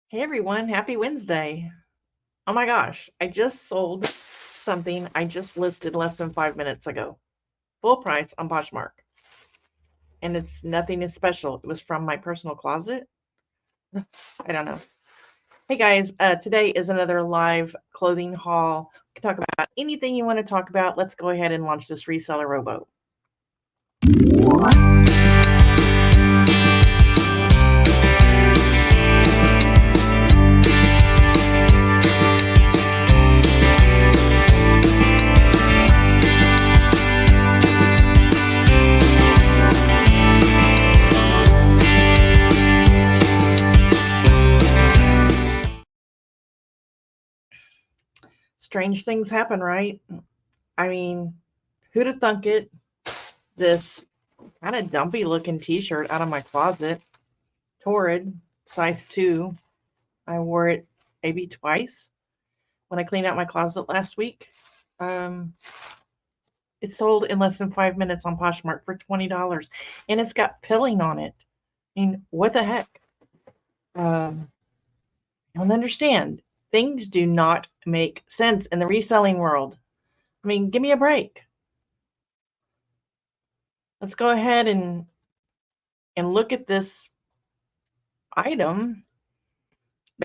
Hey everyone, happy Wednesday. Oh my gosh, I just sold something I just listed less than 5 minutes ago. Full price on Poshmark. And it's nothing is special. It was from my personal closet. I don't know. Hey guys, today is another live clothing haul. We can talk about anything you want to talk about. Let's go ahead and launch this reseller rowboat. Strange things happen, right? I mean, who'd have thunk it? This kind of dumpy looking t-shirt out of my closet. Torrid, size 2. I wore it maybe twice when I cleaned out my closet last week. It sold in less than 5 minutes on Poshmark for $20, and it's got pilling on it. I mean, what the heck? I don't understand. Things do not make sense in the reselling world. I mean, give me a break. Let's go ahead and look at this item.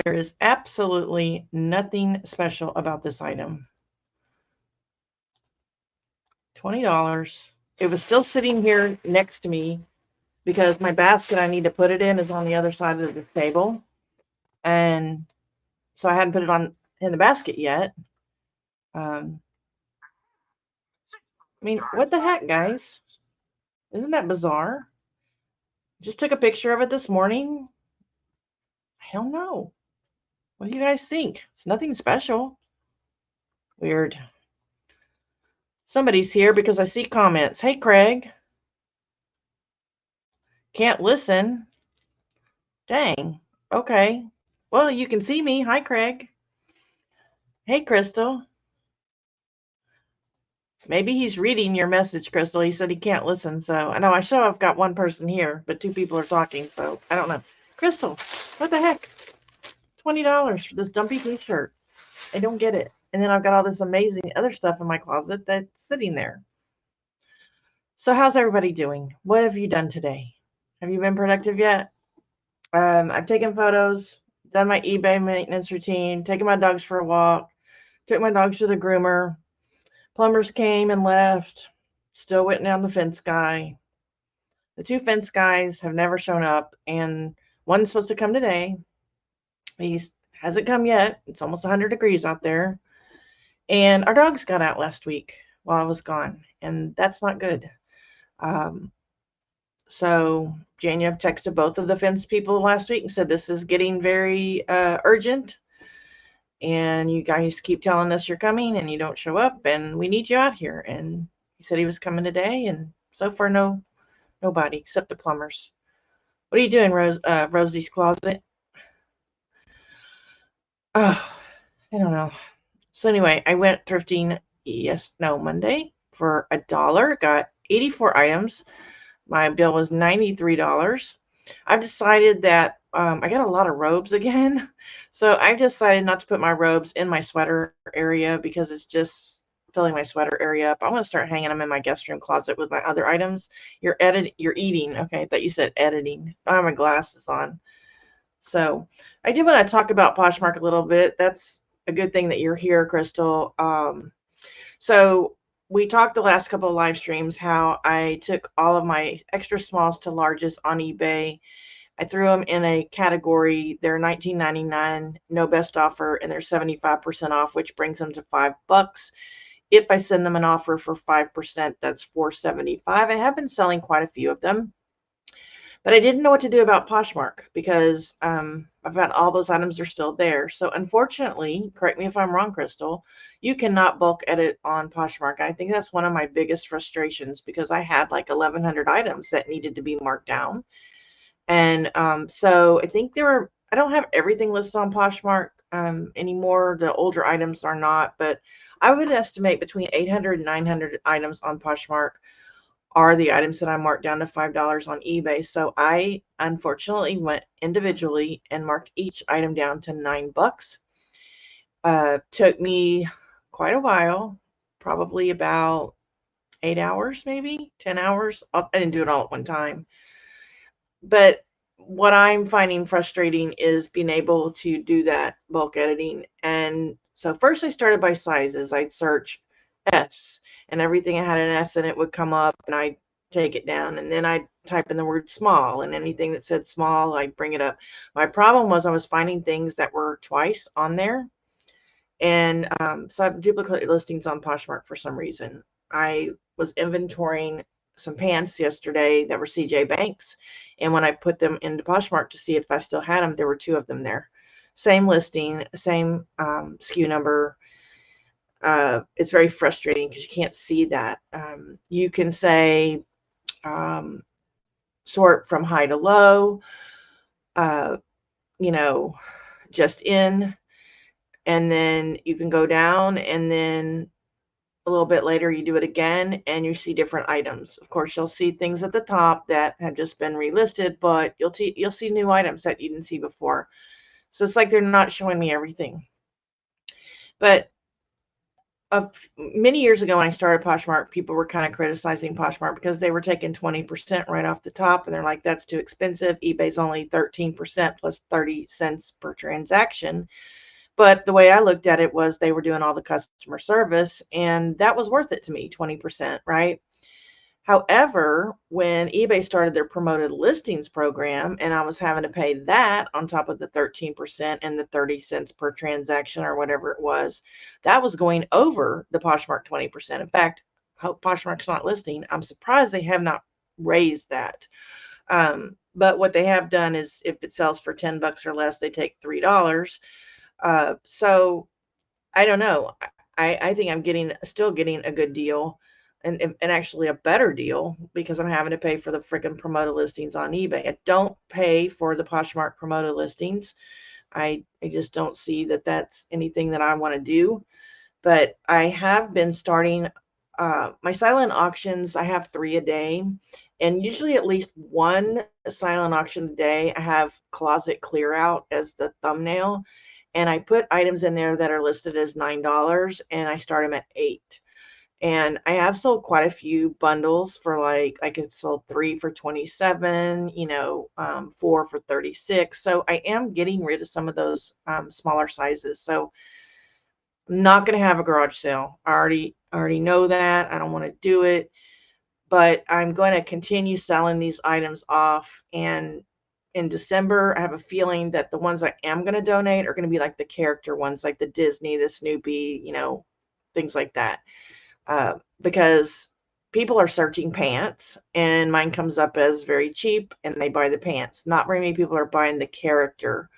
There is absolutely nothing special about this item. $20. It was still sitting here next to me because my basket I need to put it in is on the other side of the table. And so I hadn't put it on in the basket yet. I mean, what the heck, guys? Isn't that bizarre? Just took a picture of it this morning. I don't know. What do you guys think? It's nothing special. Weird. Somebody's here because I see comments. Hey, Craig. Can't listen. Dang. Okay. Well, you can see me. Hi, Craig. Hey, Crystal. Maybe he's reading your message, Crystal. He said he can't listen. So I know I show I've got one person here, but 2 people are talking. So I don't know. Crystal, what the heck? $20 for this dumpy t-shirt. I don't get it. And then I've got all this amazing other stuff in my closet that's sitting there. So how's everybody doing? What have you done today? Have you been productive yet? I've taken photos, done my eBay maintenance routine, taken my dogs for a walk, took my dogs to the groomer. Plumbers came and left. Still waiting on the fence guy. The 2 fence guys have never shown up, and one's supposed to come today. He hasn't come yet. It's almost 100 degrees out there. And our dogs got out last week while I was gone, and that's not good. So Jania texted both of the fence people last week and said, this is getting very urgent. And you guys keep telling us you're coming and you don't show up, and we need you out here. And he said he was coming today, and so far nobody except the plumbers. What are you doing, Rosie's Closet? Oh, I don't know. So anyway, I went thrifting Monday for $1. Got 84 items. My bill was $93. I've decided that I got a lot of robes again. So I've decided not to put my robes in my sweater area because it's just filling my sweater area up. I'm going to start hanging them in my guest room closet with my other items. You're eating. Okay, I thought you said editing. I have my glasses on. So I do want to talk about Poshmark a little bit. That's a good thing that you're here, Crystal. So we talked the last couple of live streams how I took all of my extra smalls to larges on eBay. I threw them in a category. They're $19.99, no best offer, and they're 75% off, which brings them to $5. If I send them an offer for 5%, that's $4.75. I have been selling quite a few of them, but I didn't know what to do about Poshmark because I've got all those items are still there. So unfortunately, correct me if I'm wrong, Crystal, you cannot bulk edit on Poshmark. I think that's one of my biggest frustrations because I had like 1,100 items that needed to be marked down. And so I think I don't have everything listed on Poshmark anymore. The older items are not, but I would estimate between 800 and 900 items on Poshmark. are the items that I marked down to $5 on eBay. So I unfortunately went individually and marked each item down to $9. Took me quite a while, probably about 8 hours, maybe 10 hours. I didn't do it all at one time. But what I'm finding frustrating is being able to do that bulk editing. And so first I started by sizes. I'd search S, and everything that had an S in it would come up, and I'd take it down. And then I'd type in the word small, and anything that said small, I'd bring it up. My problem was I was finding things that were twice on there. And so I have duplicate listings on Poshmark for some reason. I was inventorying some pants yesterday that were CJ Banks, and when I put them into Poshmark to see if I still had them, there were 2 of them there. Same listing, same SKU number. It's very frustrating because you can't see that. You can say sort from high to low, you know, just in, and then you can go down, and then a little bit later you do it again and you see different items. Of course, you'll see things at the top that have just been relisted, but you'll see new items that you didn't see before. So it's like they're not showing me everything. But many years ago when I started Poshmark, people were kind of criticizing Poshmark because they were taking 20% right off the top, and they're like, that's too expensive. eBay's only 13% plus 30 cents per transaction. But the way I looked at it was they were doing all the customer service, and that was worth it to me, 20%, right? However, when eBay started their promoted listings program and I was having to pay that on top of the 13% and the 30 cents per transaction or whatever it was, that was going over the Poshmark 20%. In fact, I hope Poshmark's not listening. I'm surprised they have not raised that. But what they have done is if it sells for $10 or less, they take $3. So I don't know. I think I'm still getting a good deal, and actually a better deal, because I'm having to pay for the freaking promoted listings on eBay. I don't pay for the Poshmark promoted listings. I just don't see that that's anything that I want to do. But I have been starting my silent auctions. I have 3 a day, and usually at least one silent auction a day. I have closet clear out as the thumbnail, and I put items in there that are listed as $9, and I start them at $8. And I have sold quite a few bundles for like I sold 3 for $27, 4 for $36. So I am getting rid of some of those smaller sizes. So I'm not going to have a garage sale. I already know that. I don't want to do it, but I'm going to continue selling these items off. And in December, I have a feeling that the ones I am going to donate are going to be like the character ones, like the Disney, the Snoopy, things like that. Because people are searching pants, and mine comes up as very cheap, and they buy the pants. Not very many people are buying the character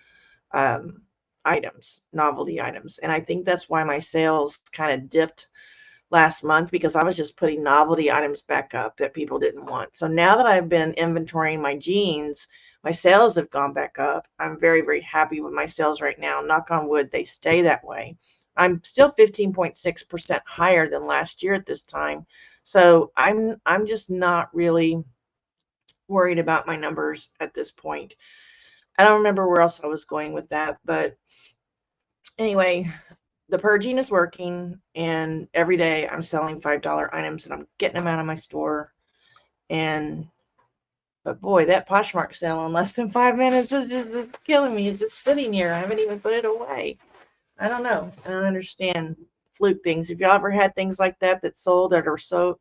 items, novelty items. And I think that's why my sales kind of dipped last month, because I was just putting novelty items back up that people didn't want. So now that I've been inventorying my jeans, my sales have gone back up. I'm very, very happy with my sales right now. Knock on wood, they stay that way. I'm still 15.6% higher than last year at this time. So I'm just not really worried about my numbers at this point. I don't remember where else I was going with that, but anyway, the purging is working, and every day I'm selling $5 items, and I'm getting them out of my store. But boy, that Poshmark sale in less than 5 minutes is just killing me. It's just sitting here. I haven't even put it away. I don't know. I don't understand fluke things. Have y'all ever had things like that sold that are so,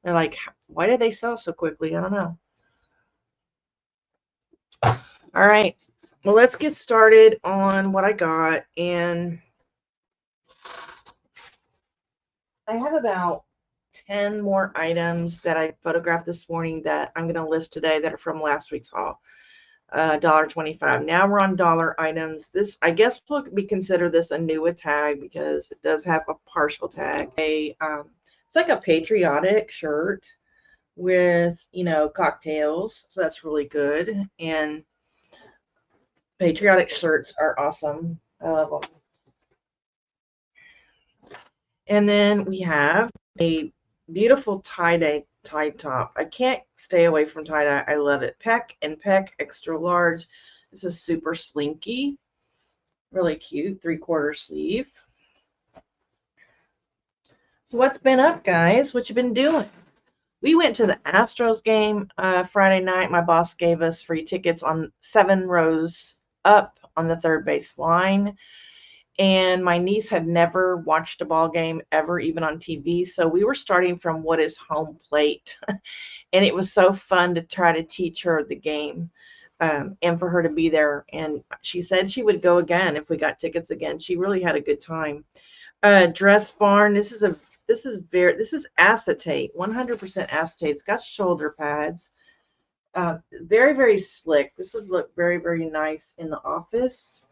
they're like, why did they sell so quickly? I don't know. All right. Well, let's get started on what I got. And I have about 10 more items that I photographed this morning that I'm going to list today that are from last week's haul. $1.25. Now we're on dollar items. This, I guess, will be consider this a new tag because it does have a partial tag. It's like a patriotic shirt with, cocktails. So that's really good. And patriotic shirts are awesome. I love them. And then we have a beautiful tie-dye tie top. I can't stay away from tie-dye. I love it. Peck and Peck extra large. This is super slinky. Really cute. 3/4 sleeve. So what's been up, guys? What you been doing? We went to the Astros game Friday night. My boss gave us free tickets on 7 rows up on the third base line. And my niece had never watched a ball game ever, even on TV. So we were starting from what is home plate. And it was so fun to try to teach her the game and for her to be there. And she said she would go again if we got tickets again. She really had a good time. Dress Barn. This is acetate, 100% acetate. It's got shoulder pads. Very, very slick. This would look very, very nice in the office.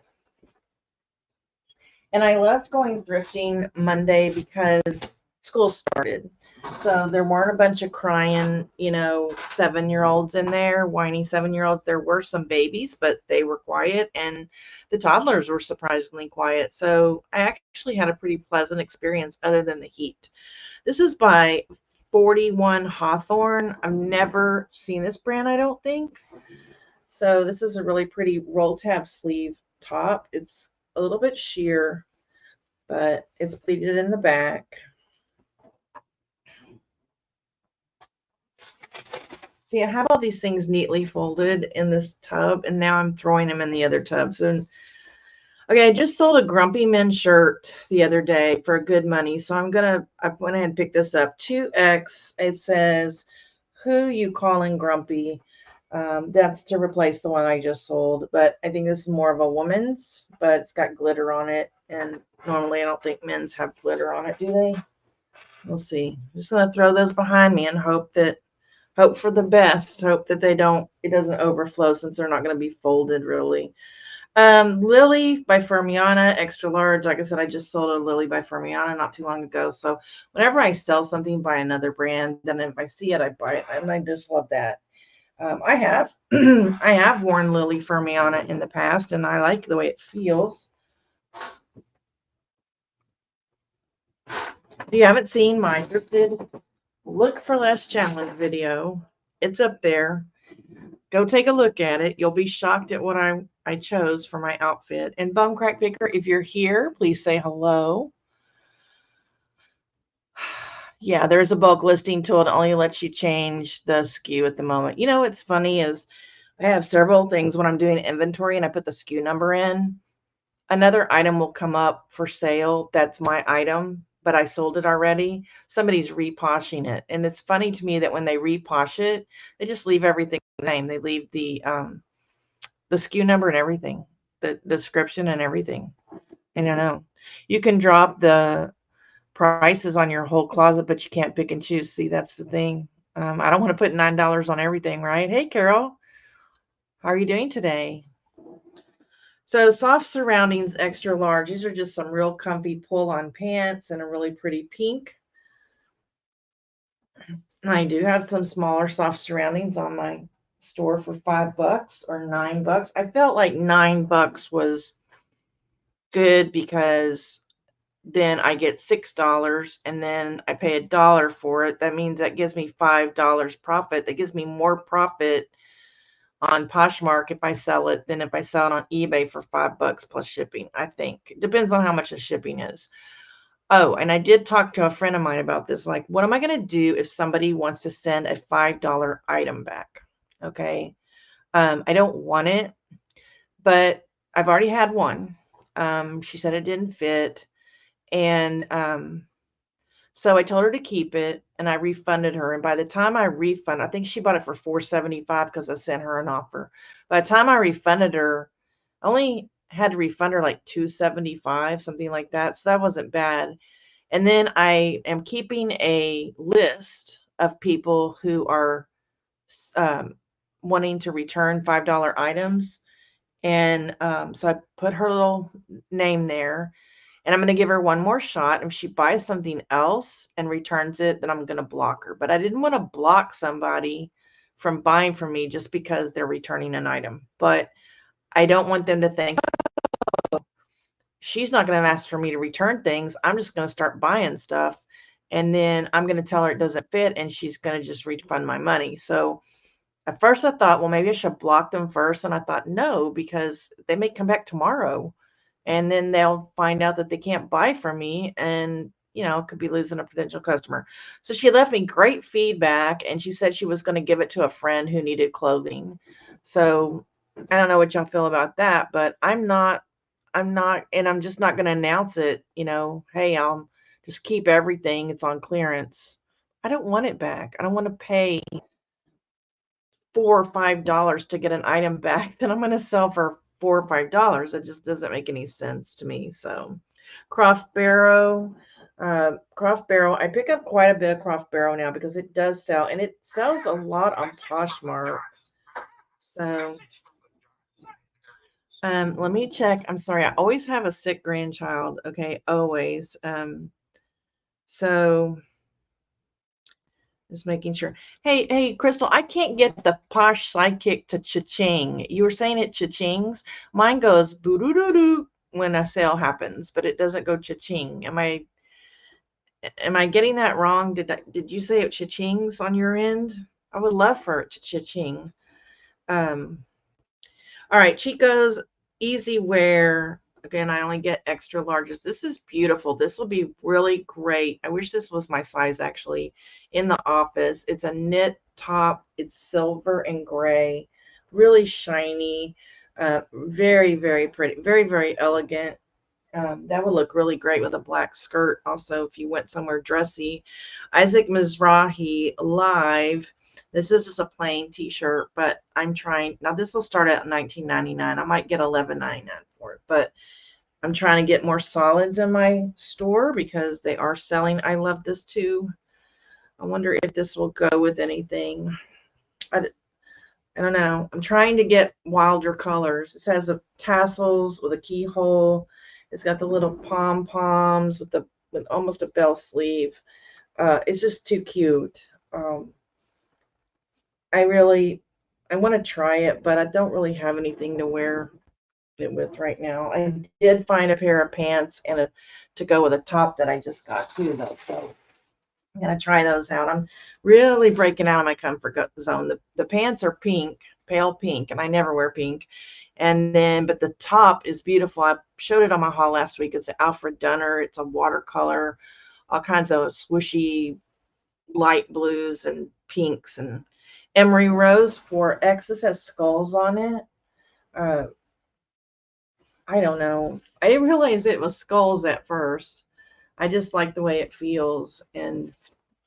And I loved going thrifting Monday because school started. So there weren't a bunch of crying, 7-year-olds in there, whiny 7-year-olds. There were some babies, but they were quiet, and the toddlers were surprisingly quiet. So I actually had a pretty pleasant experience other than the heat. This is by 41 Hawthorne. I've never seen this brand, I don't think. So this is a really pretty roll tab sleeve top. It's a little bit sheer, but it's pleated in the back. See, I have all these things neatly folded in this tub, and now I'm throwing them in the other tubs. And okay, I just sold a Grumpy Men shirt the other day for good money, so I went ahead and picked this up. 2X. It says, "Who you calling grumpy?" That's to replace the one I just sold, but I think this is more of a woman's, but it's got glitter on it, and normally I don't think men's have glitter on it, do they? We'll see. I'm just gonna throw those behind me and hope for the best. Hope that it doesn't overflow, since they're not going to be folded really. Lily by Fermiana, extra large. Like I said, I just sold a Lily by Fermiana not too long ago. So whenever I sell something by another brand, then if I see it, I buy it, and I just love that. I have I have worn Lily Fermiana in the past, and I like the way it feels. If you haven't seen my thrifted Look for Less challenge video, it's up there. Go take a look at it. You'll be shocked at what I chose for my outfit. And Bum Crack Picker, if you're here, please say hello. Yeah, there's a bulk listing tool that only lets you change the SKU at the moment. What's funny is I have several things when I'm doing inventory and I put the SKU number in. Another item will come up for sale. That's my item, but I sold it already. Somebody's reposhing it. And it's funny to me that when they reposh it, they just leave everything the same. They leave the SKU number and everything, the description and everything. I don't know. You can drop the prices on your whole closet, but you can't pick and choose. See, that's the thing. I don't want to put $9 on everything, right? Hey, Carol. How are you doing today? So Soft Surroundings extra large. These are just some real comfy pull-on pants and a really pretty pink. I do have some smaller Soft Surroundings on my store for $5 or $9. I felt like $9 was good because then I get $6 and then I pay $1 for it. That means that gives me $5 profit. That gives me more profit on Poshmark if I sell it than if I sell it on eBay for $5 plus shipping. I think it depends on how much the shipping is. Oh, and I did talk to a friend of mine about this. Like, what am I going to do if somebody wants to send a $5 item back? Okay. I don't want it, but I've already had one. She said it didn't fit. And so I told her to keep it, and I refunded her. And by the time I I think she bought it for $4.75 because I sent her an offer. By the time I refunded her, I only had to refund her like $2.75, something like that. So that wasn't bad. And then I am keeping a list of people who are wanting to return $5 items. And so I put her little name there. And I'm going to give her one more shot. If she buys something else and returns it, then I'm going to block her. But I didn't want to block somebody from buying from me just because they're returning an item. But I don't want them to think, oh, she's not going to ask for me to return things. I'm just going to start buying stuff. and then I'm going to tell her it doesn't fit, and she's going to just refund my money. So at first I thought, well, maybe I should block them first. And I thought, no, because they may come back tomorrow and then they'll find out that they can't buy from me, and, you know, could be losing a potential customer. So she left me great feedback, and she said she was going to give it to a friend who needed clothing. So I don't know what y'all feel about that, but I'm not, and I'm just not going to announce it, you know, hey, I'll just keep everything. It's on clearance. I don't want it back. I don't want to pay $4 or $5 to get an item back that I'm going to sell for $4 or $5. It just doesn't make any sense to me. So Croft Barrow, I pick up quite a bit of Croft Barrow now because it does sell, and it sells a lot on Poshmark. So let me check. I'm sorry, I always have a sick grandchild. Okay, always. So just making sure. Hey, Crystal, I can't get the Posh Sidekick to cha-ching. You were saying it cha-chings. Mine goes boo-doo-doo-doo when a sale happens, but it doesn't go cha-ching. Am I getting that wrong? Did you say it cha-chings on your end? I would love for it to cha-ching. All right, Chico's Easy Wear. Again, I only get extra larges. This is beautiful. This will be really great. I wish this was my size, actually, in the office. It's a knit top. It's silver and gray, really shiny, very, very pretty, very, very elegant. That would look really great with a black skirt. Also, if you went somewhere dressy. Isaac Mizrahi Live. This is just a plain t-shirt, but I'm trying. Now, this will start at $19.99. I might get $11.99 for it, but I'm trying to get more solids in my store because they are selling. I love this too. I wonder if this will go with anything. I don't know. I'm trying to get wilder colors. It has the tassels with a keyhole. It's got the little pom-poms with almost a bell sleeve. It's just too cute. I want to try it, but I don't really have anything to wear it with right now. I did find a pair of pants and to go with a top that I just got too, though. So I'm gonna try those out. I'm really breaking out of my comfort zone. The pants are pink, pale pink, and I never wear pink. And then, but the top is beautiful. I showed it on my haul last week. It's an Alfred Dunner. It's a watercolor, all kinds of swooshy light blues and pinks, and Emery Rose 4X. This has skulls on it. I don't know. I didn't realize it was skulls at first. I just like the way it feels, and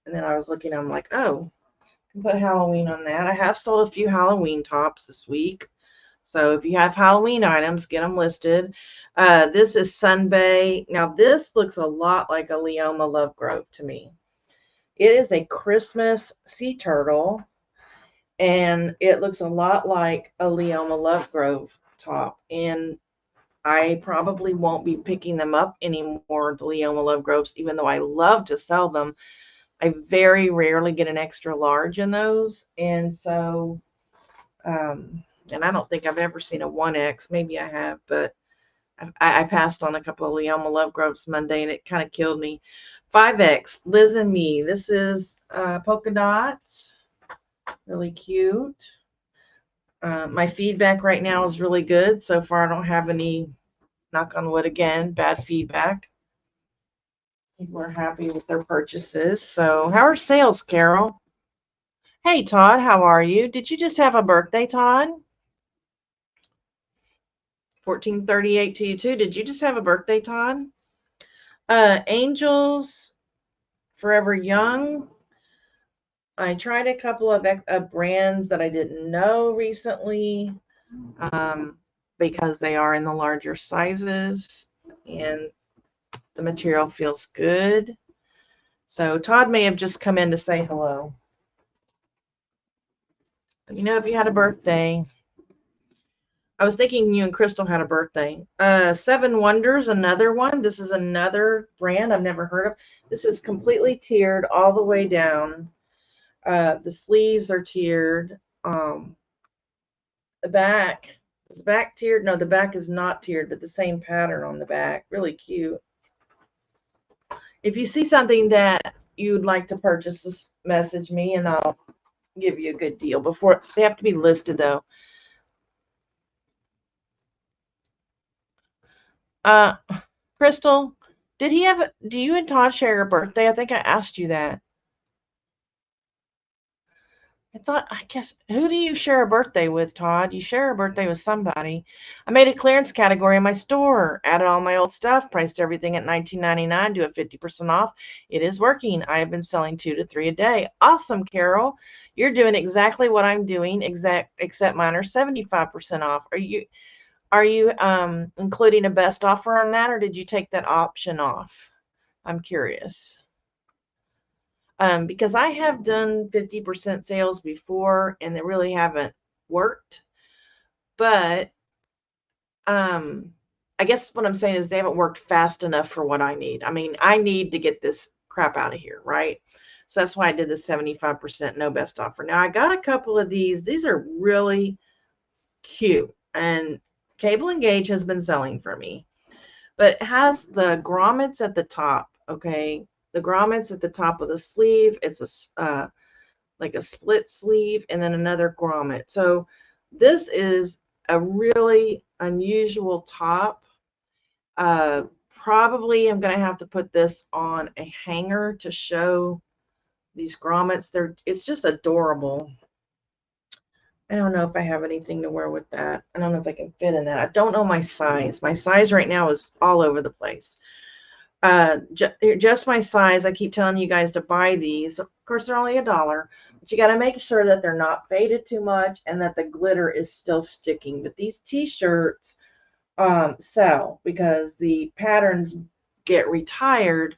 then I was looking. I'm like, oh, I can put Halloween on that. I have sold a few Halloween tops this week, so if you have Halloween items, get them listed. This is Sunbay. Now this looks a lot like a Leoma Love Grove to me. It is a Christmas sea turtle, and it looks a lot like a Leoma Love Grove top, and I probably won't be picking them up anymore, the Leoma Love Groves, even though I love to sell them. I very rarely get an extra large in those. And so, and I don't think I've ever seen a 1X. Maybe I have, but I passed on a couple of Leoma Love Groves Monday, and it kind of killed me. 5X, Liz and Me. This is polka dots. Really cute. My feedback right now is really good. So far, I don't have any, knock on wood again, bad feedback. People are happy with their purchases. So how are sales, Carol? Hey, Todd, how are you? Did you just have a birthday, Todd? 1438 to you too. Did you just have a birthday, Todd? Angels Forever Young. I tried a couple of brands that I didn't know recently because they are in the larger sizes, and the material feels good. So Todd may have just come in to say hello. Let me know if you had a birthday. I was thinking you and Crystal had a birthday. Seven Wonders, another one. This is another brand I've never heard of. This is completely tiered all the way down. The sleeves are tiered. The back is the back tiered. No, the back is not tiered, but the same pattern on the back. Really cute. If you see something that you'd like to purchase this, message me and I'll give you a good deal. Before they have to be listed though. Crystal, do you and Todd share a birthday? I think I asked you that. I guess, who do you share a birthday with, Todd? You share a birthday with somebody. I made a clearance category in my store, added all my old stuff, priced everything at $19.99, do a 50% off. It is working. I have been selling 2 to 3 a day. Awesome, Carol. You're doing exactly what I'm doing, except mine are 75% off. Are you including a best offer on that, or did you take that option off? I'm curious. Because I have done 50% sales before and they really haven't worked. But I guess what I'm saying is they haven't worked fast enough for what I need. I mean, I need to get this crap out of here, right? So that's why I did the 75% no best offer. Now I got a couple of these. These are really cute, and Cable and Gauge has been selling for me. But it has the grommets at the top, okay? The grommets at the top of the sleeve. It's a like a split sleeve and then another grommet. So this is a really unusual top. Probably I'm going to have to put this on a hanger to show these grommets. It's just adorable. I don't know if I have anything to wear with that. I don't know if I can fit in that. I don't know my size. My size right now is all over the place. Just my size. I keep telling you guys to buy these. Of course, they're only $1, but you got to make sure that they're not faded too much and that the glitter is still sticking. But these t-shirts sell because the patterns get retired.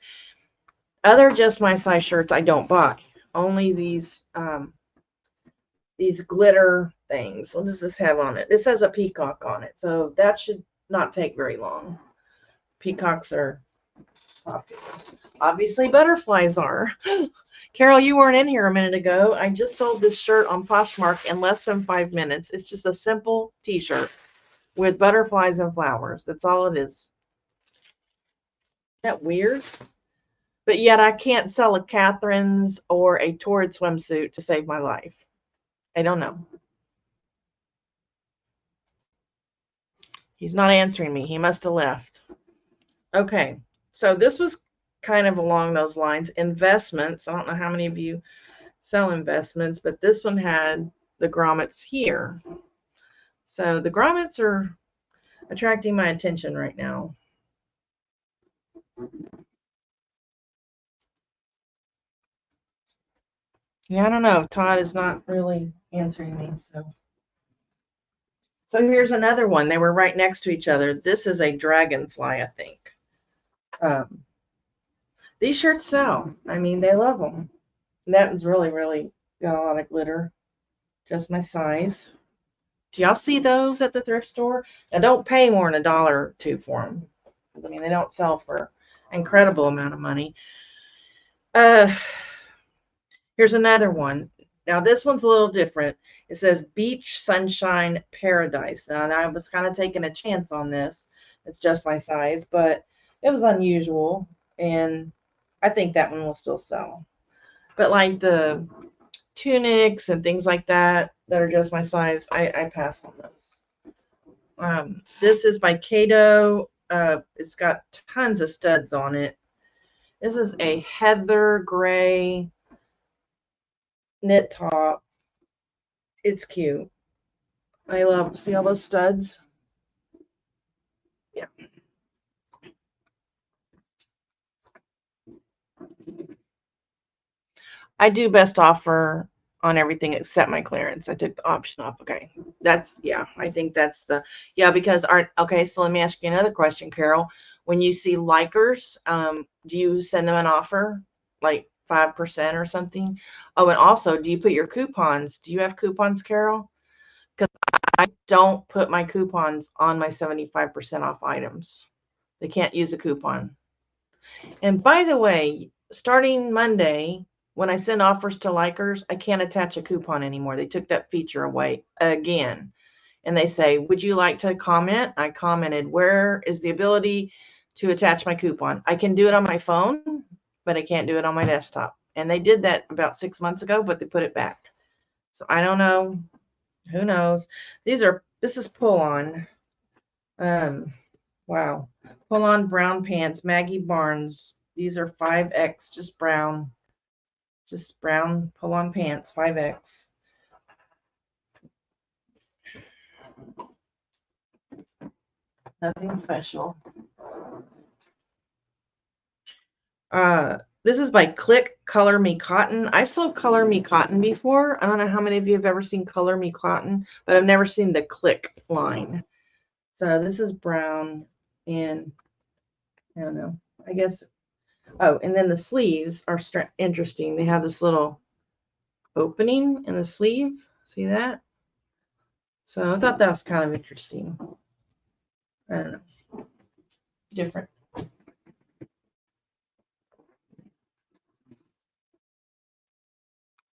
Other just my size shirts I don't buy. Only these glitter things. What does this have on it? This has a peacock on it, so that should not take very long. Peacocks are popular. Obviously, butterflies are. Carol, you weren't in here a minute ago. I just sold this shirt on Poshmark in less than 5 minutes. It's just a simple t-shirt with butterflies and flowers. That's all it is. Isn't that weird? But yet I can't sell a Catherine's or a Torrid swimsuit to save my life. I don't know. He's not answering me. He must have left. Okay. So this was kind of along those lines. Investments. I don't know how many of you sell investments, but this one had the grommets here. So the grommets are attracting my attention right now. Yeah, I don't know. Todd is not really answering me. So here's another one. They were right next to each other. This is a dragonfly, I think. These shirts sell. I mean, they love them. And that one's really, really got a lot of glitter. Just my size. Do y'all see those at the thrift store? Now, don't pay more than $1 or $2 for them. I mean, they don't sell for an incredible amount of money. Here's another one. Now, this one's a little different. It says Beach Sunshine Paradise. And I was kind of taking a chance on this. It's just my size, but it was unusual. And I think that one will still sell. But like the tunics and things like that are just my size, I pass on those. This is by Kato. It's got tons of studs on it. This is a heather gray knit top. It's cute. I love, see all those studs? Yeah. I do best offer on everything except my clearance. I took the option off. Okay. That's, yeah, I think that's the, yeah, because okay, so let me ask you another question, Carol. When you see likers, do you send them an offer like 5% or something? Oh, and also, do you put your coupons? Do you have coupons, Carol? Because I don't put my coupons on my 75% off items. They can't use a coupon. And by the way, starting Monday, when I send offers to likers, I can't attach a coupon anymore. They took that feature away again. And they say, would you like to comment? I commented, where is the ability to attach my coupon? I can do it on my phone, but I can't do it on my desktop. And they did that about 6 months ago, but they put it back. So I don't know. Who knows? This is pull-on. Wow. Pull-on brown pants, Maggie Barnes. These are 5X, just brown pull-on pants, 5X. Nothing special. This is by Click Color Me Cotton. I've sold Color Me Cotton before. I don't know how many of you have ever seen Color Me Cotton, but I've never seen the Click line. So this is brown, and I don't know. I guess. Oh, and then the sleeves are interesting. They have this little opening in the sleeve. See that? So I thought that was kind of interesting. I don't know. Different.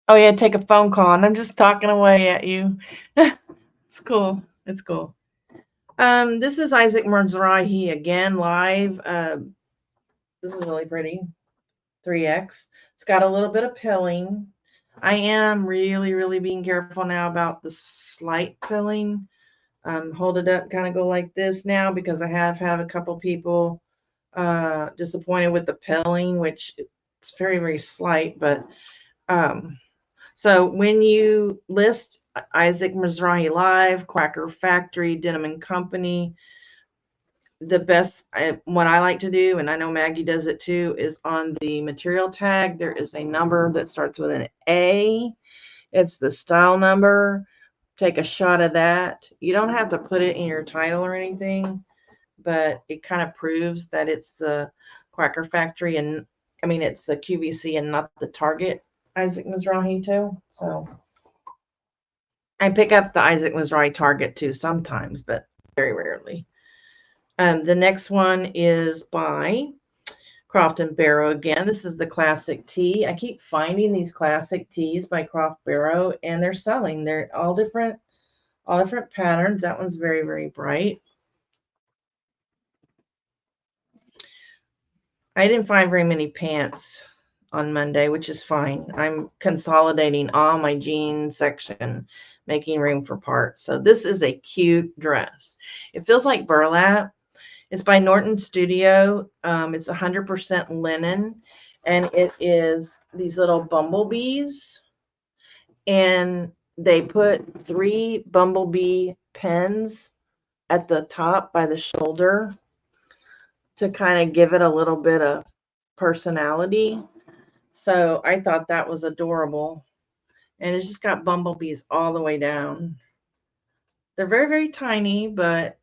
Oh yeah, take a phone call, and I'm just talking away at you. It's cool. It's cool. This is Isaac Mizrahi again, live. This is really pretty. 3X. It's got a little bit of pilling. I am really, really being careful now about the slight pilling. Hold it up, kind of go like this now, because I have had a couple people disappointed with the pilling, which it's very, very slight. But so when you list Isaac Mizrahi Live, Quacker Factory, Denim and Company, the best, what I like to do, and I know Maggie does it too, is on the material tag, there is a number that starts with an A. It's the style number. Take a shot of that. You don't have to put it in your title or anything, but it kind of proves that it's the Quacker Factory, and I mean, it's the QVC and not the Target Isaac Mizrahi too. So I pick up the Isaac Mizrahi Target too sometimes, but very rarely. The next one is by Croft & Barrow again. This is the classic tee. I keep finding these classic tees by Croft Barrow, and they're selling. They're all different patterns. That one's very, very bright. I didn't find very many pants on Monday, which is fine. I'm consolidating all my jean section, making room for parts. So this is a cute dress. It feels like burlap. It's by Norton Studio. It's 100% linen, and it is these little bumblebees, and they put 3 bumblebee pens at the top by the shoulder to kind of give it a little bit of personality. So I thought that was adorable, and it's just got bumblebees all the way down. They're very, very tiny, but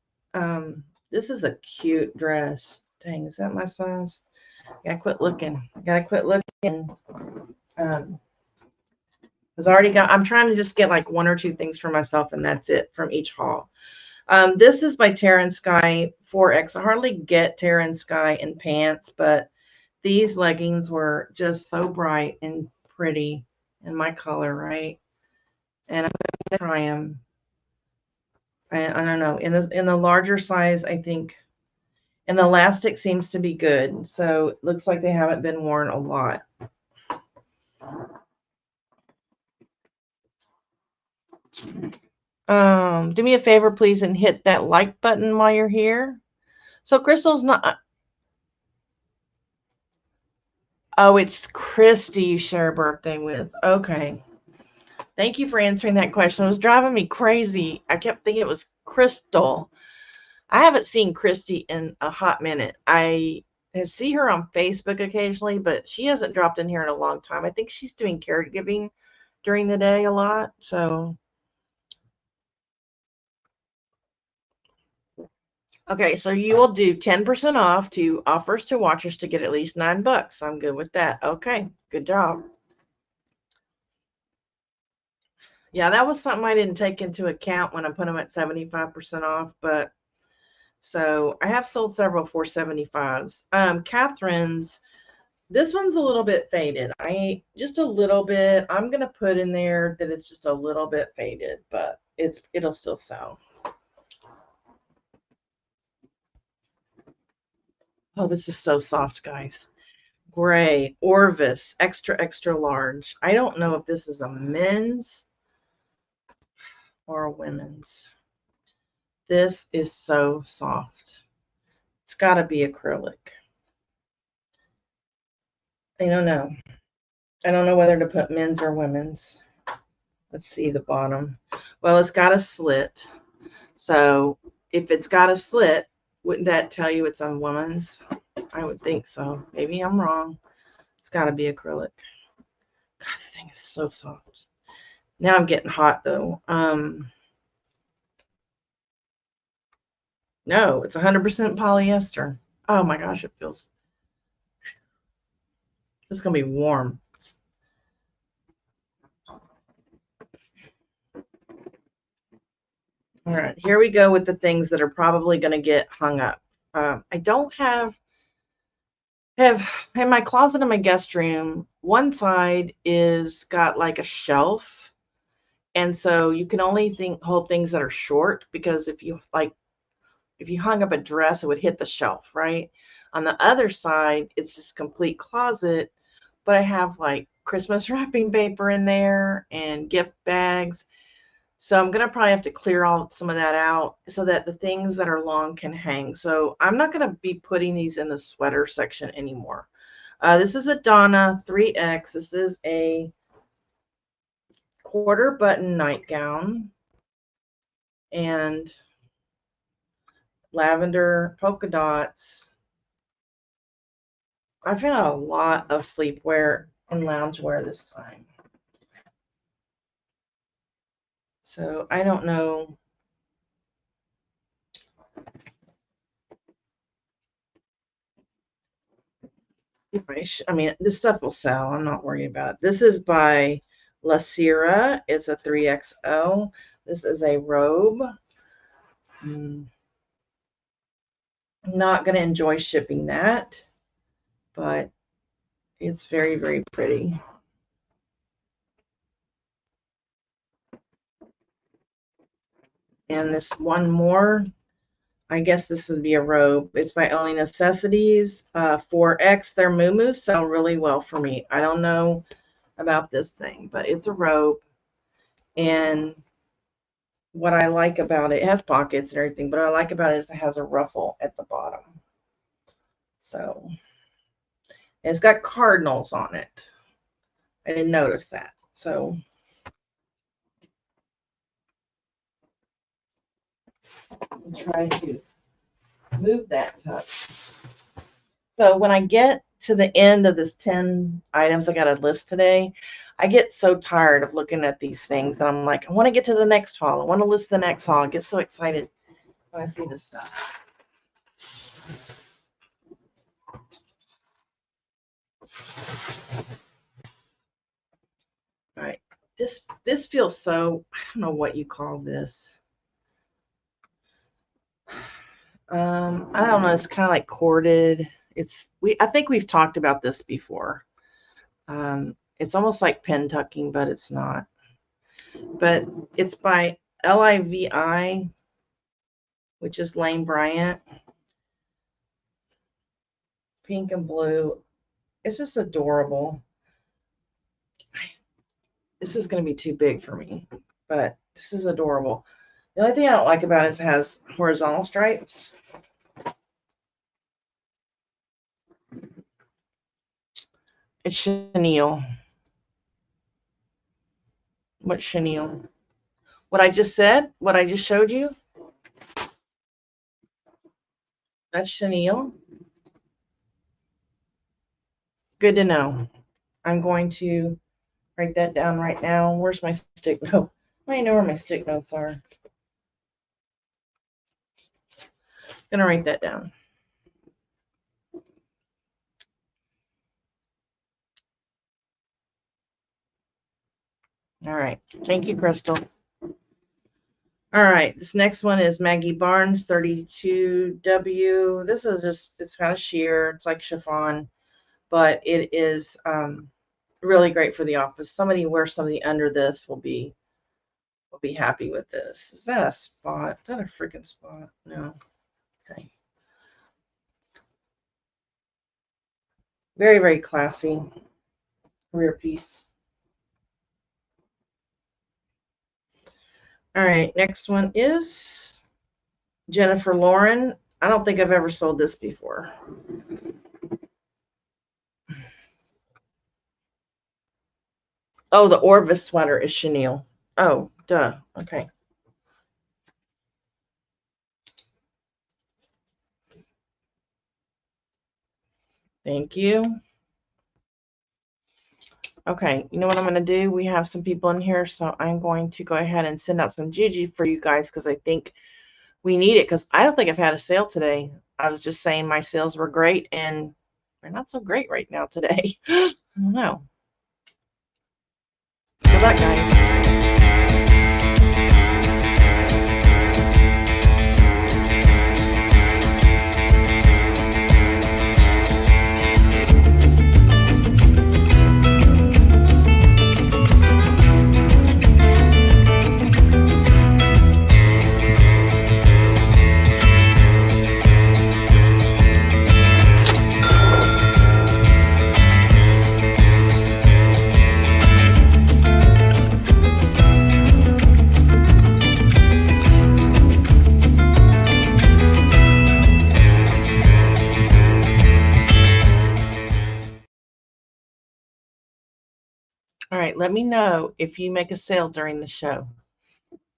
this is a cute dress. Dang, is that my size? I gotta quit looking. I'm trying to just get like 1 or 2 things for myself, and that's it from each haul. This is by Terra & Sky 4X. I hardly get Terra & Sky in pants, but these leggings were just so bright and pretty in my color, right? And I'm gonna try them. I don't know. In the larger size, I think, and the elastic seems to be good. So it looks like they haven't been worn a lot. Do me a favor, please, and hit that like button while you're here. So Crystal's not. Oh, it's Christy you share a birthday with. Okay. Thank you for answering that question. It was driving me crazy. I kept thinking it was Crystal. I haven't seen Christy in a hot minute. I have seen her on Facebook occasionally, but she hasn't dropped in here in a long time. I think she's doing caregiving during the day a lot. So, okay, so you will do 10% off to offers to watchers to get at least $9. I'm good with that. Okay, good job. Yeah, that was something I didn't take into account when I put them at 75% off, but so I have sold several 475s. Catherine's, this one's a little bit faded. Just a little bit. I'm gonna put in there that it's just a little bit faded, but it'll still sell. Oh, this is so soft, guys. gray, Orvis, extra, extra large. I don't know if this is a men's or a women's. This is so soft. It's got to be acrylic. I don't know. I don't know whether to put men's or women's. Let's see the bottom. Well, it's got a slit. So if it's got a slit, wouldn't that tell you it's a woman's? I would think so. Maybe I'm wrong. It's got to be acrylic. God, the thing is so soft. Now I'm getting hot though. No, it's 100% polyester. Oh my gosh, it feels. It's gonna be warm. All right, here we go with the things that are probably going to get hung up. I don't have in my closet in my guest room, one side is got like a shelf, and so you can only hold things that are short, because if you hung up a dress, it would hit the shelf, right? On the other side, it's just complete closet, but I have like Christmas wrapping paper in there and gift bags. So I'm going to probably have to clear some of that out so that the things that are long can hang. So I'm not going to be putting these in the sweater section anymore. This is a Donna 3X. This is a quarter button nightgown and lavender polka dots. I found a lot of sleepwear and loungewear this time. So I don't know. I mean, this stuff will sell. I'm not worried about it. This is by La Sierra. It's a 3XL. This is a robe. I'm not going to enjoy shipping that, but it's very, very pretty. And this one more, I guess this would be a robe. It's by Only Necessities, 4X. Their muumuus sell really well for me. I don't know about this thing, but it's a robe. And what I like about it, it has pockets and everything, but what I like about it is it has a ruffle at the bottom. So it's got cardinals on it. I didn't notice that. So I'm trying to move that touch. So when I get to the end of this 10 items I got to list today, I get so tired of looking at these things that I'm like, I want to get to the next haul. I want to list the next haul. I get so excited when I see this stuff. All right. This feels so, I don't know what you call this. I don't know. It's kind of like corded. I think we've talked about this before. It's almost like pin tucking, but it's not. But it's by LIVI, which is Lane Bryant. Pink and blue. It's just adorable. This is going to be too big for me, but this is adorable. The only thing I don't like about it is it has horizontal stripes. It's chenille. What chenille? What I just said? What I just showed you? That's chenille. Good to know. I'm going to write that down right now. Where's my stick note? I don't even know where my stick notes are. I'm going to write that down. All right. Thank you, Crystal. All right. This next one is Maggie Barnes 32W. This is just, it's kind of sheer. It's like chiffon, but it is really great for the office. Somebody wears something under this will be happy with this. Is that a spot? Is that a freaking spot? No. Okay. Very, very classy career piece. All right, next one is Jennifer Lauren. I don't think I've ever sold this before. Oh, the Orvis sweater is chenille. Oh, duh. Okay. Thank you. Okay, you know what I'm going to do? We have some people in here, so I'm going to go ahead and send out some Gigi for you guys because I think we need it, because I don't think I've had a sale today. I was just saying my sales were great, and they're not so great right now today. I don't know. Good luck, guys. All right, let me know if you make a sale during the show.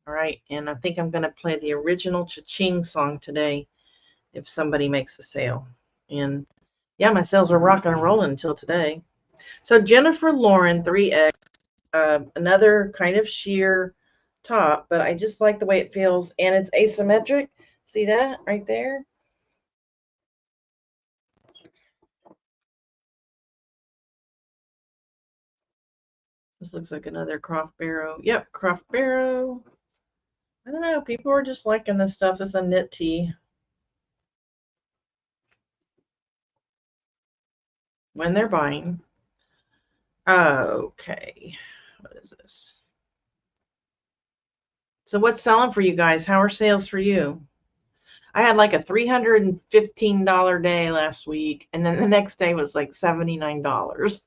All right, and I think I'm going to play the original Cha-Ching song today if somebody makes a sale. And yeah, my sales were rocking and rolling until today. So Jennifer Lauren 3X, another kind of sheer top, but I just like the way it feels, and it's asymmetric. See that right there? This looks like another Croft Barrow. Yep, Croft Barrow. I don't know. People are just liking this stuff. It's a knit tee. When they're buying. Okay. What is this? So what's selling for you guys? How are sales for you? I had like a $315 day last week, and then the next day was like $79.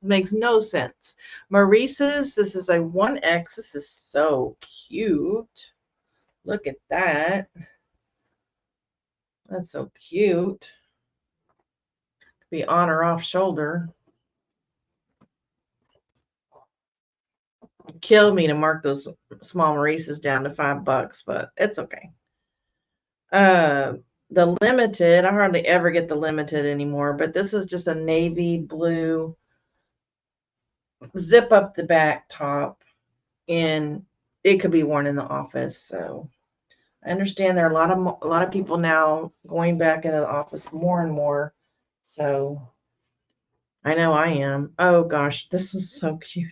Makes no sense. Maurice's, this is a 1X. This is so cute. Look at that. That's so cute. Could be on or off shoulder. Killed me to mark those small Maurice's down to $5, but it's okay. The limited, I hardly ever get the limited anymore, but this is just a navy blue zip up the back top, and it could be worn in the office. So I understand there are a lot of people now going back into the office more and more. So I know I am. Oh gosh, this is so cute.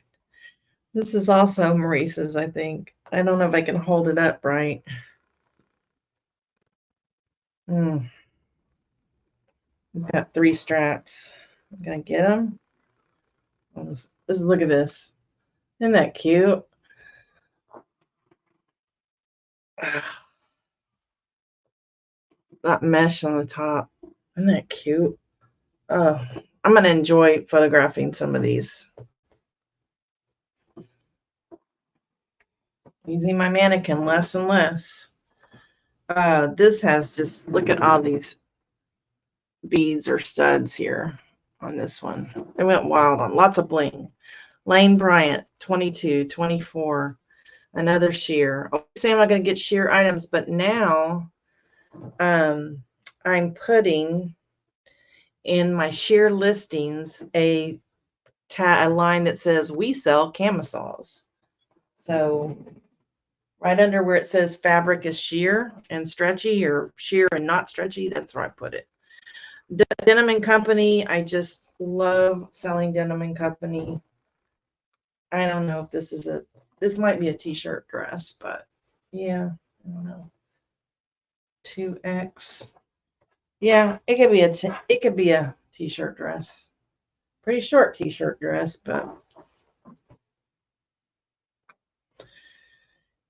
This is also Maurice's, I think. I don't know if I can hold it up right. We've got 3 straps. I'm gonna get them. Look at this. Isn't that cute? That mesh on the top. Isn't that cute? Oh, I'm going to enjoy photographing some of these. Using my mannequin less and less. This has just, look at all these beads or studs here on this one. I went wild on lots of bling. Lane Bryant, 22, 24. Another sheer. I say I'm not going to get sheer items, but now I'm putting in my sheer listings a line that says we sell camisoles. So right under where it says fabric is sheer and stretchy, or sheer and not stretchy, that's where I put it. Denim and Company, I just love selling Denim and Company. I don't know if this might be a t-shirt dress, but yeah, I don't know. 2X. Yeah, it could be a t-shirt dress. Pretty short t-shirt dress, but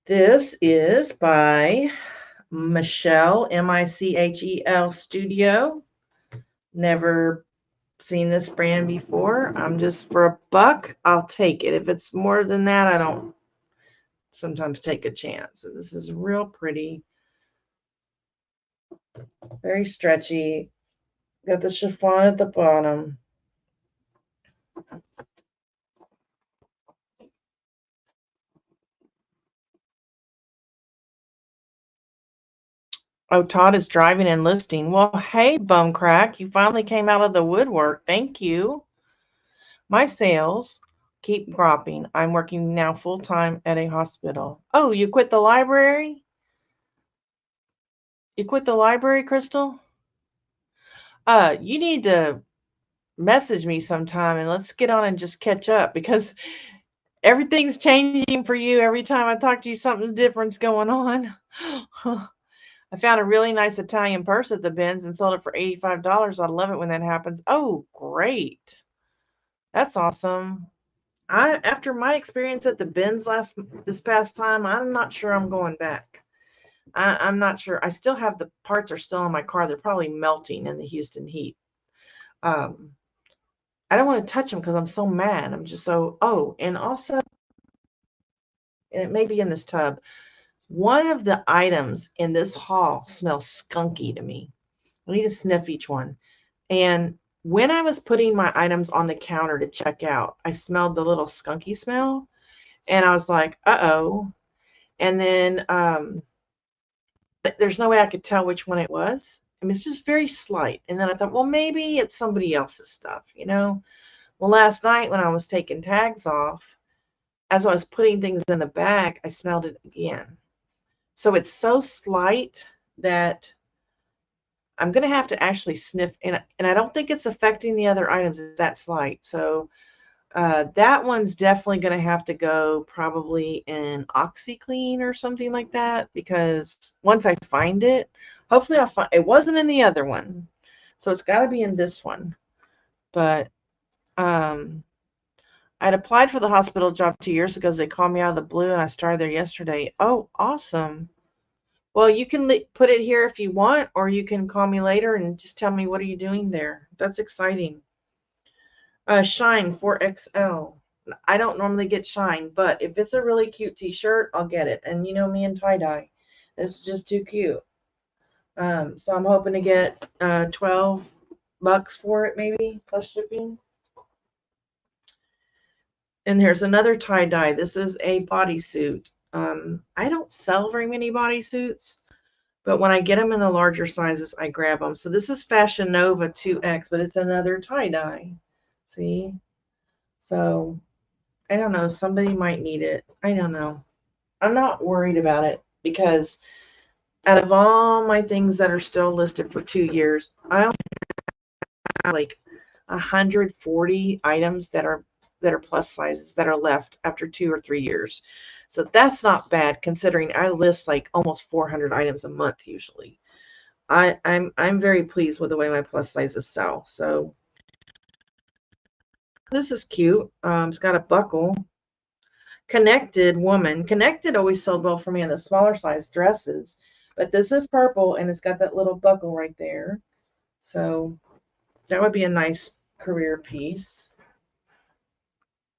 this is by Michelle, Michel Studio. Never seen this brand before. I'm just, for a buck, I'll take it. If it's more than that, I don't sometimes take a chance. So this is real pretty. Very stretchy. Got the chiffon at the bottom. Oh, Todd is driving and listing. Well, hey, Bumcrack, you finally came out of the woodwork. Thank you. My sales keep dropping. I'm working now full-time at a hospital. Oh, you quit the library? You quit the library, Crystal? You need to message me sometime and let's get on and just catch up, because everything's changing for you. Every time I talk to you, something different's going on. I found a really nice Italian purse at the bins and sold it for $85. I love it when that happens. Oh, great. That's awesome. After my experience at the bins this past time, I'm not sure I'm going back. I'm not sure. I still have the parts are still in my car. They're probably melting in the Houston heat. I don't want to touch them because I'm so mad. I'm just so, oh, and also, and it may be in this tub, one of the items in this haul smells skunky to me. I need to sniff each one. And when I was putting my items on the counter to check out, I smelled the little skunky smell. And I was like, uh-oh. And then there's no way I could tell which one it was. I mean, it's just very slight. And then I thought, well, maybe it's somebody else's stuff, you know? Well, last night when I was taking tags off, as I was putting things in the bag, I smelled it again. So it's so slight that I'm going to have to actually sniff, and I don't think it's affecting the other items. It's that slight. So that one's definitely going to have to go probably in OxyClean or something like that, because once I find it, hopefully I'll find, it wasn't in the other one. So it's got to be in this one. But I'd applied for the hospital job 2 years ago. They called me out of the blue, and I started there yesterday. Oh, awesome. Well, you can put it here if you want, or you can call me later and just tell me what are you doing there. That's exciting. Shine 4XL. I don't normally get Shine, but if it's a really cute t-shirt, I'll get it. And you know me and tie-dye. It's just too cute. So I'm hoping to get $12 for it, maybe, plus shipping. And here's another tie-dye. This is a bodysuit. I don't sell very many bodysuits, but when I get them in the larger sizes, I grab them. So this is Fashion Nova 2X, but it's another tie-dye. See? So, I don't know. Somebody might need it. I don't know. I'm not worried about it, because out of all my things that are still listed for 2 years, I only have like 140 items that are plus sizes that are left after 2 or 3 years. So that's not bad, considering I list like almost 400 items a month usually. I'm very pleased with the way my plus sizes sell. So this is cute. It's got a buckle. Connected woman. Connected always sold well for me in the smaller size dresses, but this is purple and it's got that little buckle right there. So that would be a nice career piece.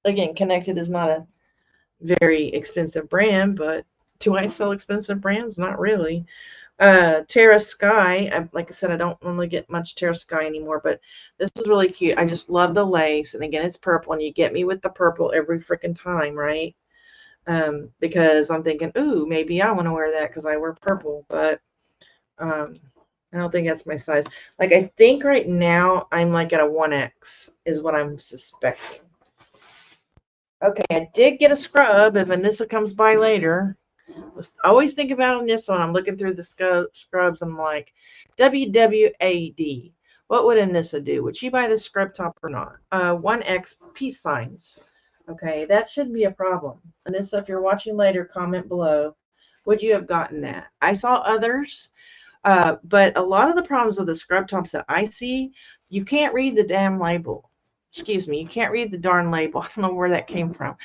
Again, Connected is not a very expensive brand, but do I sell expensive brands? Not really. Terra Sky, like I said, I don't normally get much Terra Sky anymore, but this is really cute. I just love the lace, and again, it's purple, and you get me with the purple every freaking time, right? Because I'm thinking, ooh, maybe I want to wear that because I wear purple, but I don't think that's my size. Like, I think right now I'm like at a 1X is what I'm suspecting. Okay, I did get a scrub. If Anissa comes by later, always think about Anissa when I'm looking through the scrubs. I'm like, WWAD. What would Anissa do? Would she buy the scrub top or not? 1X peace signs. Okay, that shouldn't be a problem. Anissa, if you're watching later, comment below. Would you have gotten that? I saw others, but a lot of the problems with the scrub tops that I see, you can't read the damn label. Excuse me, you can't read the darn label. I don't know where that came from.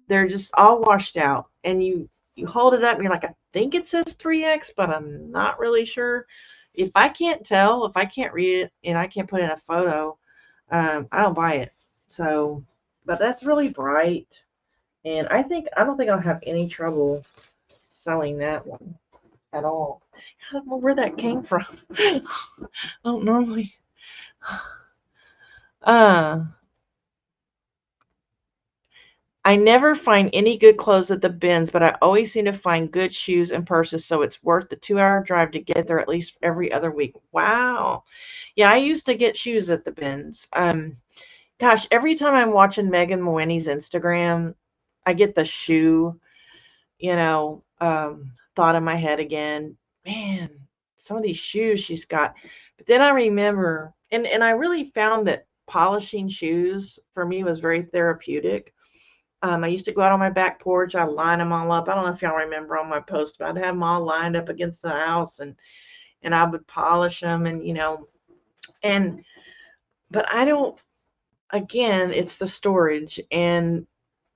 They're just all washed out, and you hold it up and you're like, I think it says 3X, but I'm not really sure. If I can't tell, if I can't read it and I can't put in a photo, I don't buy it. So, but that's really bright. And I don't think I'll have any trouble selling that one at all. I don't know where that came from. I don't normally. Uh, I never find any good clothes at the bins, but I always seem to find good shoes and purses, so it's worth the 2-hour drive to get there at least every other week. Wow. Yeah, I used to get shoes at the bins. Gosh, every time I'm watching Megan Moeni's Instagram, I get the shoe, thought in my head again. Man, some of these shoes she's got. But then I remember, and I really found that polishing shoes for me was very therapeutic. I used to go out on my back porch. I'd line them all up. I don't know if y'all remember on my post, but I'd have them all lined up against the house, and I would polish them, and but I don't. Again, it's the storage, and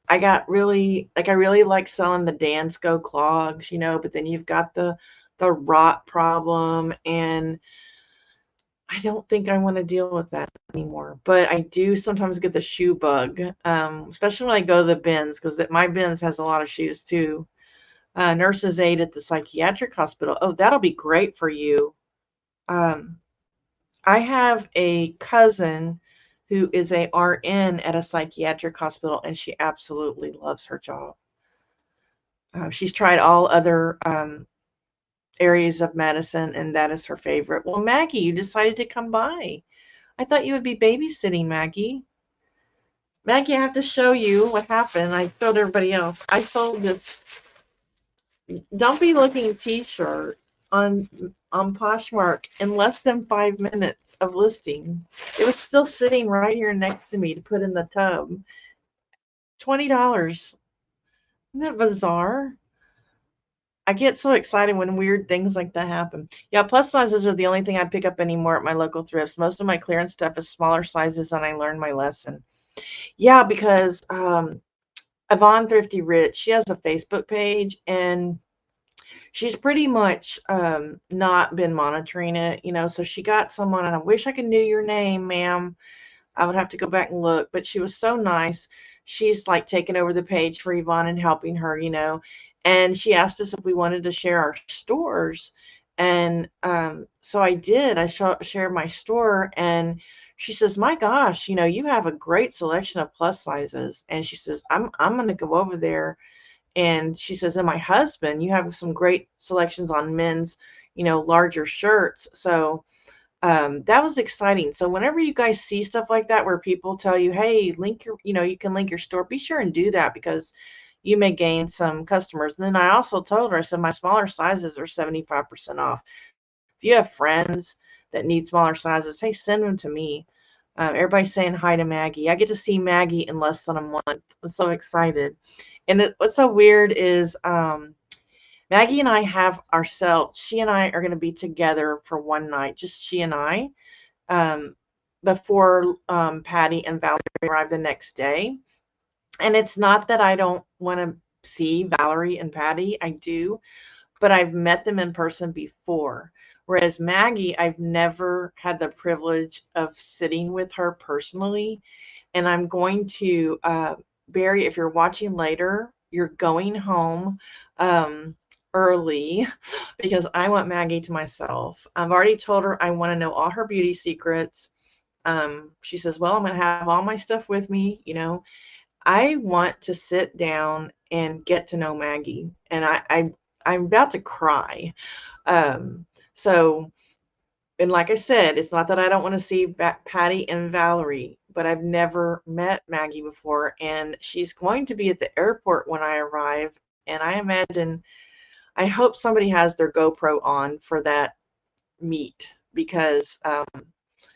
I got really I really like selling the Dansco clogs, but then you've got the rot problem, and I don't think I want to deal with that anymore. But I do sometimes get the shoe bug, especially when I go to the bins, because my bins has a lot of shoes too. Nurse's aide at the psychiatric hospital. Oh, that'll be great for you. Um, I have a cousin who is a RN at a psychiatric hospital, and she absolutely loves her job. She's tried all other areas of medicine, and that is her favorite. Well, Maggie, you decided to come by. I thought you would be babysitting, Maggie. Maggie, I have to show you what happened. I told everybody else. I sold this dumpy looking t-shirt on Poshmark in less than 5 minutes of listing. It was still sitting right here next to me to put in the tub. $20. Isn't that bizarre? I get so excited when weird things like that happen. Yeah, plus sizes are the only thing I pick up anymore at my local thrifts. Most of my clearance stuff is smaller sizes, and I learned my lesson. Yeah, because Yvonne Thrifty Rich, she has a Facebook page, and she's pretty much not been monitoring it, so she got someone, and I wish I could know your name, ma'am. I would have to go back and look, but she was so nice. She's like taking over the page for Yvonne and helping her, and she asked us if we wanted to share our stores. And so I did. I shared my store, and she says, my gosh, you have a great selection of plus sizes. And she says, I'm going to go over there. And she says, and my husband, you have some great selections on men's, larger shirts. So that was exciting. So whenever you guys see stuff like that, where people tell you, hey, link your, you can link your store, be sure and do that, because you may gain some customers. And then I also told her, I said, my smaller sizes are 75% off. If you have friends that need smaller sizes, hey, send them to me. Everybody's saying hi to Maggie. I get to see Maggie in less than a month. I'm so excited. And what's so weird is Maggie and I have ourselves, she and I are going to be together for one night, just she and I, before Patty and Valerie arrive the next day. And it's not that I don't want to see Valerie and Patty. I do, but I've met them in person before. Whereas Maggie, I've never had the privilege of sitting with her personally. And I'm going to, Barry, if you're watching later, you're going home early because I want Maggie to myself. I've already told her I want to know all her beauty secrets. She says, well, I'm going to have all my stuff with me, I want to sit down and get to know Maggie, and I'm about to cry. So, and like I said, it's not that I don't want to see Patty and Valerie, but I've never met Maggie before, and she's going to be at the airport when I arrive, and I hope somebody has their GoPro on for that meet, because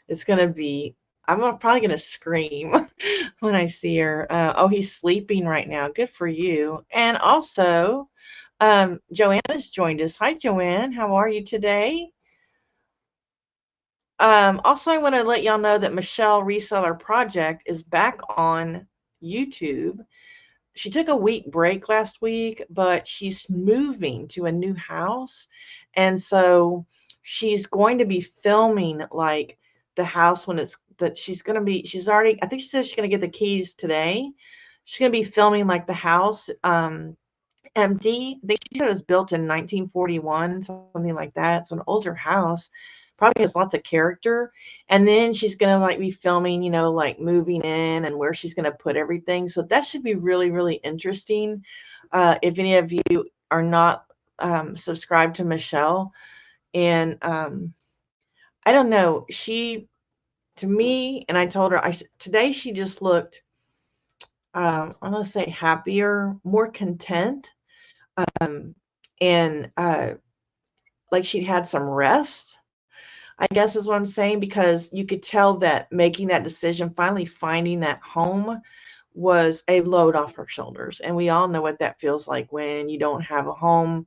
it's going to be, I'm probably going to scream when I see her. Oh, he's sleeping right now. Good for you. And also, Joanna's joined us. Hi, Joanne. How are you today? Also, I want to let y'all know that Michelle Reseller Project is back on YouTube. She took a week break last week, but she's moving to a new house. And so she's going to be filming like the house when it's that she's gonna be. She's already. I think she said she's gonna get the keys today. She's gonna be filming like the house. Empty. I think she said it was built in 1941, something like that. So an older house, probably has lots of character. And then she's gonna like be filming, like moving in and where she's gonna put everything. So that should be really, really interesting. If any of you are not subscribed to Michelle, and I don't know, to me, and I told her today she just looked, I'm gonna say happier, more content. And like she'd had some rest, I guess is what I'm saying, because you could tell that making that decision, finally finding that home, was a load off her shoulders. And we all know what that feels like when you don't have a home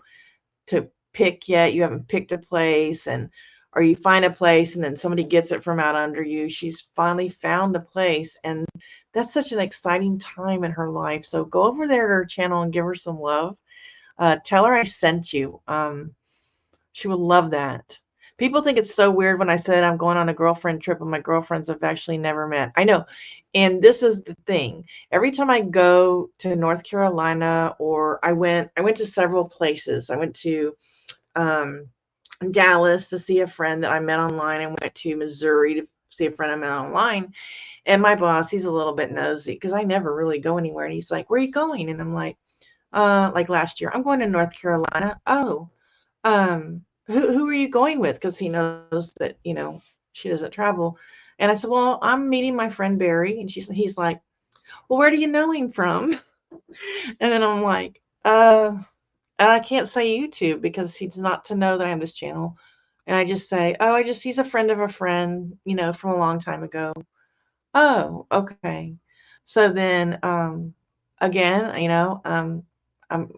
to pick yet. You haven't picked a place, or you find a place and then somebody gets it from out under you. She's finally found a place, and that's such an exciting time in her life. So go over there to her channel and give her some love. Tell her I sent you. She would love that. People think it's so weird when I said I'm going on a girlfriend trip and my girlfriends have actually never met. I know. And this is the thing. Every time I go to North Carolina, or I went to several places. I went to Dallas to see a friend that I met online. I went to Missouri to see a friend I met online. And my boss, he's a little bit nosy because I never really go anywhere. And he's like, "Where are you going?" And I'm like last year, "I'm going to North Carolina." "Oh, who are you going with?" Because he knows that, she doesn't travel. And I said, "Well, I'm meeting my friend Barry." And he's like, "Well, where do you know him from?" And then I'm like, I can't say YouTube because he's not to know that I have this channel. And I just say, "Oh, he's a friend of a friend, from a long time ago." "Oh, okay." So then, again,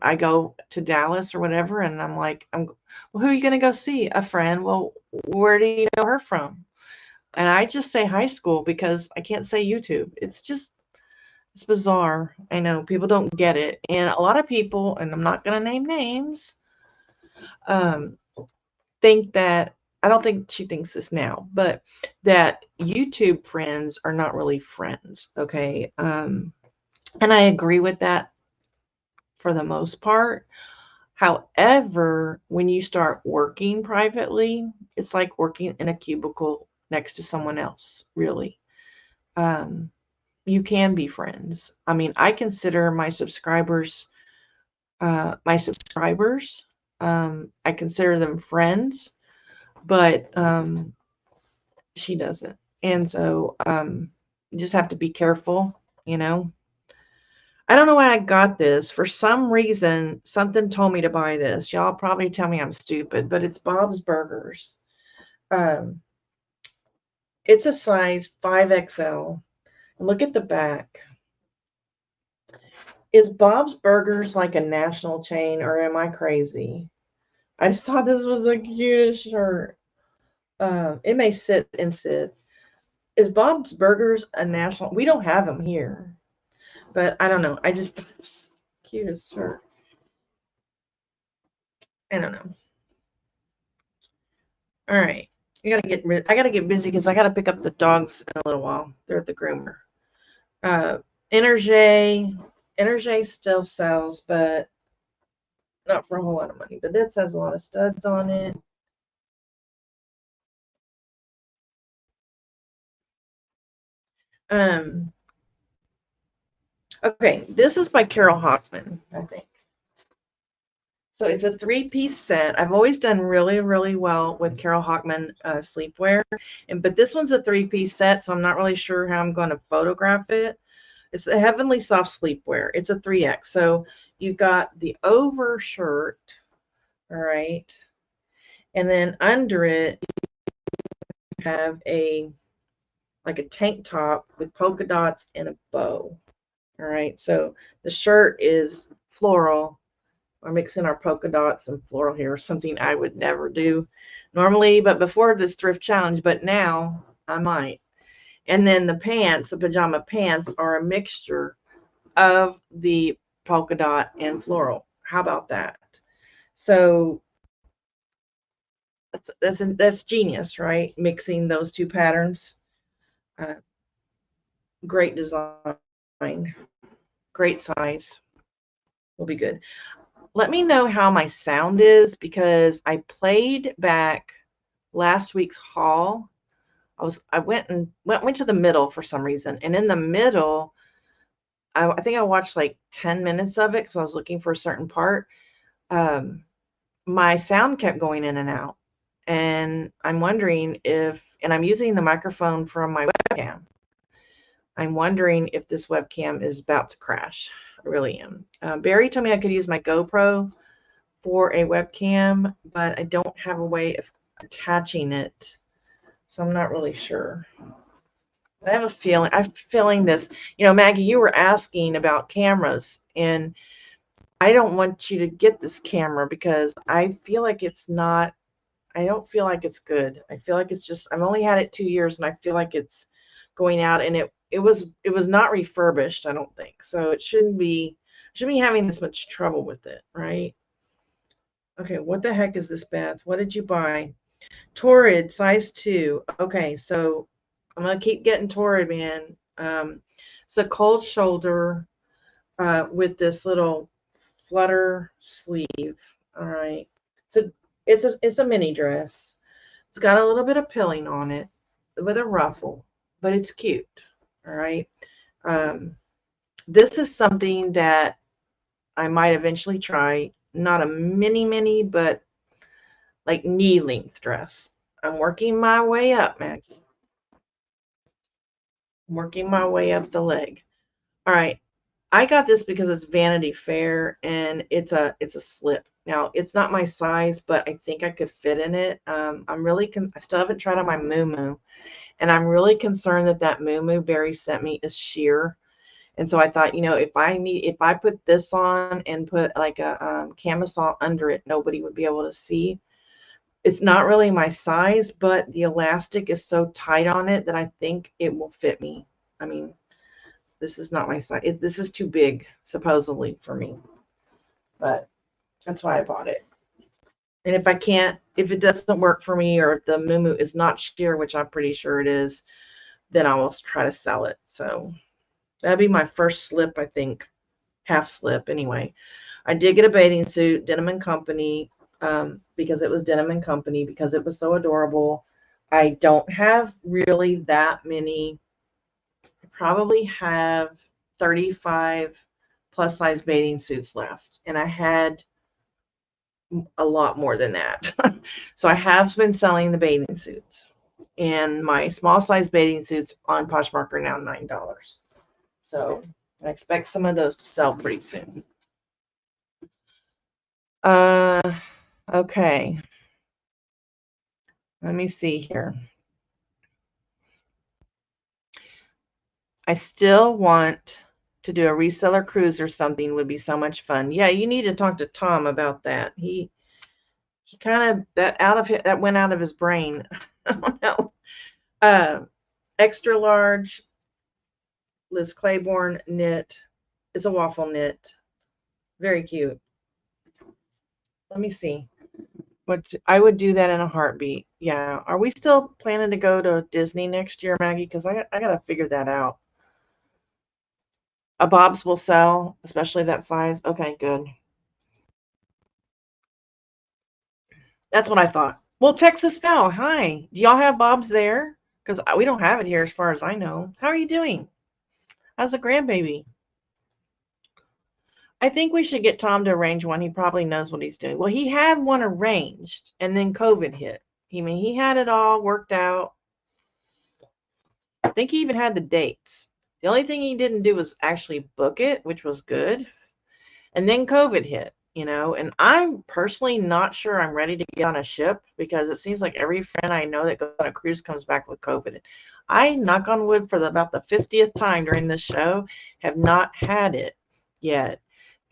I go to Dallas or whatever, and I'm like, "Well, who are you going to go see?" "A friend." "Well, where do you know her from?" And I just say high school because I can't say YouTube. It's bizarre. I know people don't get it. And a lot of people, and I'm not going to name names, think that, I don't think she thinks this now, but that YouTube friends are not really friends. Okay. And I agree with that for the most part. However, when you start working privately, it's like working in a cubicle next to someone else, really. You can be friends. I mean, I consider my subscribers my subscribers. I consider them friends, but she doesn't. And so you just have to be careful, I don't know why I got this. For some reason, something told me to buy this. Y'all probably tell me I'm stupid, but it's Bob's Burgers. It's a size 5XL. Look at the back. Is Bob's Burgers like a national chain, or am I crazy? I just thought this was the cutest shirt. It may sit and sit. Is Bob's Burgers a national? We don't have them here. But I don't know. I just thought it was the cutest shirt. I don't know. All right. I gotta get busy because I gotta pick up the dogs in a little while. They're at the groomer. Energy still sells, but not for a whole lot of money. But this has a lot of studs on it. Okay, this is by Carol Hoffman, I think. So it's a 3-piece set. I've always done really, really well with Carol Hoffman sleepwear, but this one's a 3-piece set, so I'm not really sure how I'm going to photograph it. It's the Heavenly Soft Sleepwear. It's a 3X. So you've got the over shirt, all right, and then under it you have like a tank top with polka dots and a bow. All right, so the shirt is floral. We're mixing our polka dots and floral here, something I would never do normally, but before this thrift challenge, but now I might. And then the pants, the pajama pants, are a mixture of the polka dot and floral. How about that? So That's genius, right? Mixing those two patterns. Uh, great design, great size. Will be good. Let me know how my sound is, because I played back last week's haul. I went to the middle for some reason, and in the middle, I think I watched like 10 minutes of it because I was looking for a certain part. My sound kept going in and out, and I'm wondering if, and I'm using the microphone from my webcam. I'm wondering if this webcam is about to crash. I really am. Barry told me I could use my GoPro for a webcam, but I don't have a way of attaching it, so I'm not really sure. I have a feeling, I'm feeling this. Maggie, you were asking about cameras, and I don't want you to get this camera because I feel like it's not, I don't feel like it's good. I feel like it's just, I've only had it 2 years, and I feel like it's going out, and it was not refurbished, I don't think. So it shouldn't be having this much trouble with it, right? Okay, what the heck is this, Beth? What did you buy? Torrid, size 2. Okay, so I'm going to keep getting Torrid, man. It's a cold shoulder with this little flutter sleeve. All right. So it's a mini dress. It's got a little bit of pilling on it with a ruffle, but it's cute. All right. This is something that I might eventually try. Not a mini, but like knee length dress. I'm working my way up, Maggie. Working my way up the leg. All right. I got this because it's Vanity Fair, and it's a slip. Now, it's not my size, but I think I could fit in it. I still haven't tried on my muumuu, and I'm really concerned that muumuu Barry sent me is sheer. And so I thought, if I put this on and put like a camisole under it, nobody would be able to see. It's not really my size, but the elastic is so tight on it that I think it will fit me. I mean, this is not my size. This is too big, supposedly, for me. But that's why I bought it. And if it doesn't work for me, or if the muumuu is not sheer, which I'm pretty sure it is, then I will try to sell it. So that'd be my first slip, I think. Half slip, anyway. I did get a bathing suit, Denim & Company, because it was Denim & Company, because it was so adorable. I don't have really that many. I probably have 35 plus size bathing suits left, and I had a lot more than that. So I have been selling the bathing suits, and my small size bathing suits on Poshmark are now $9. So I expect some of those to sell pretty soon. Okay. Let me see here. I still want to do a reseller cruise or something. Would be so much fun. Yeah, you need to talk to Tom about that. He kind of that went out of his brain. I don't know. Extra large Liz Claiborne knit. It's a waffle knit. Very cute. Let me see. But I would do that in a heartbeat. Yeah. Are we still planning to go to Disney next year, Maggie? Because I got to figure that out. A Bob's will sell, especially that size. Okay, good. That's what I thought. Well, Texas Val, hi. Do y'all have Bob's there? Because we don't have it here as far as I know. How are you doing? How's a grandbaby? I think we should get Tom to arrange one. He probably knows what he's doing. Well, he had one arranged, and then COVID hit. He had it all worked out. I think he even had the dates. The only thing he didn't do was actually book it, which was good. And then COVID hit, and I'm personally not sure I'm ready to get on a ship, because it seems like every friend I know that goes on a cruise comes back with COVID. I, knock on wood, for about the 50th time during this show, have not had it yet.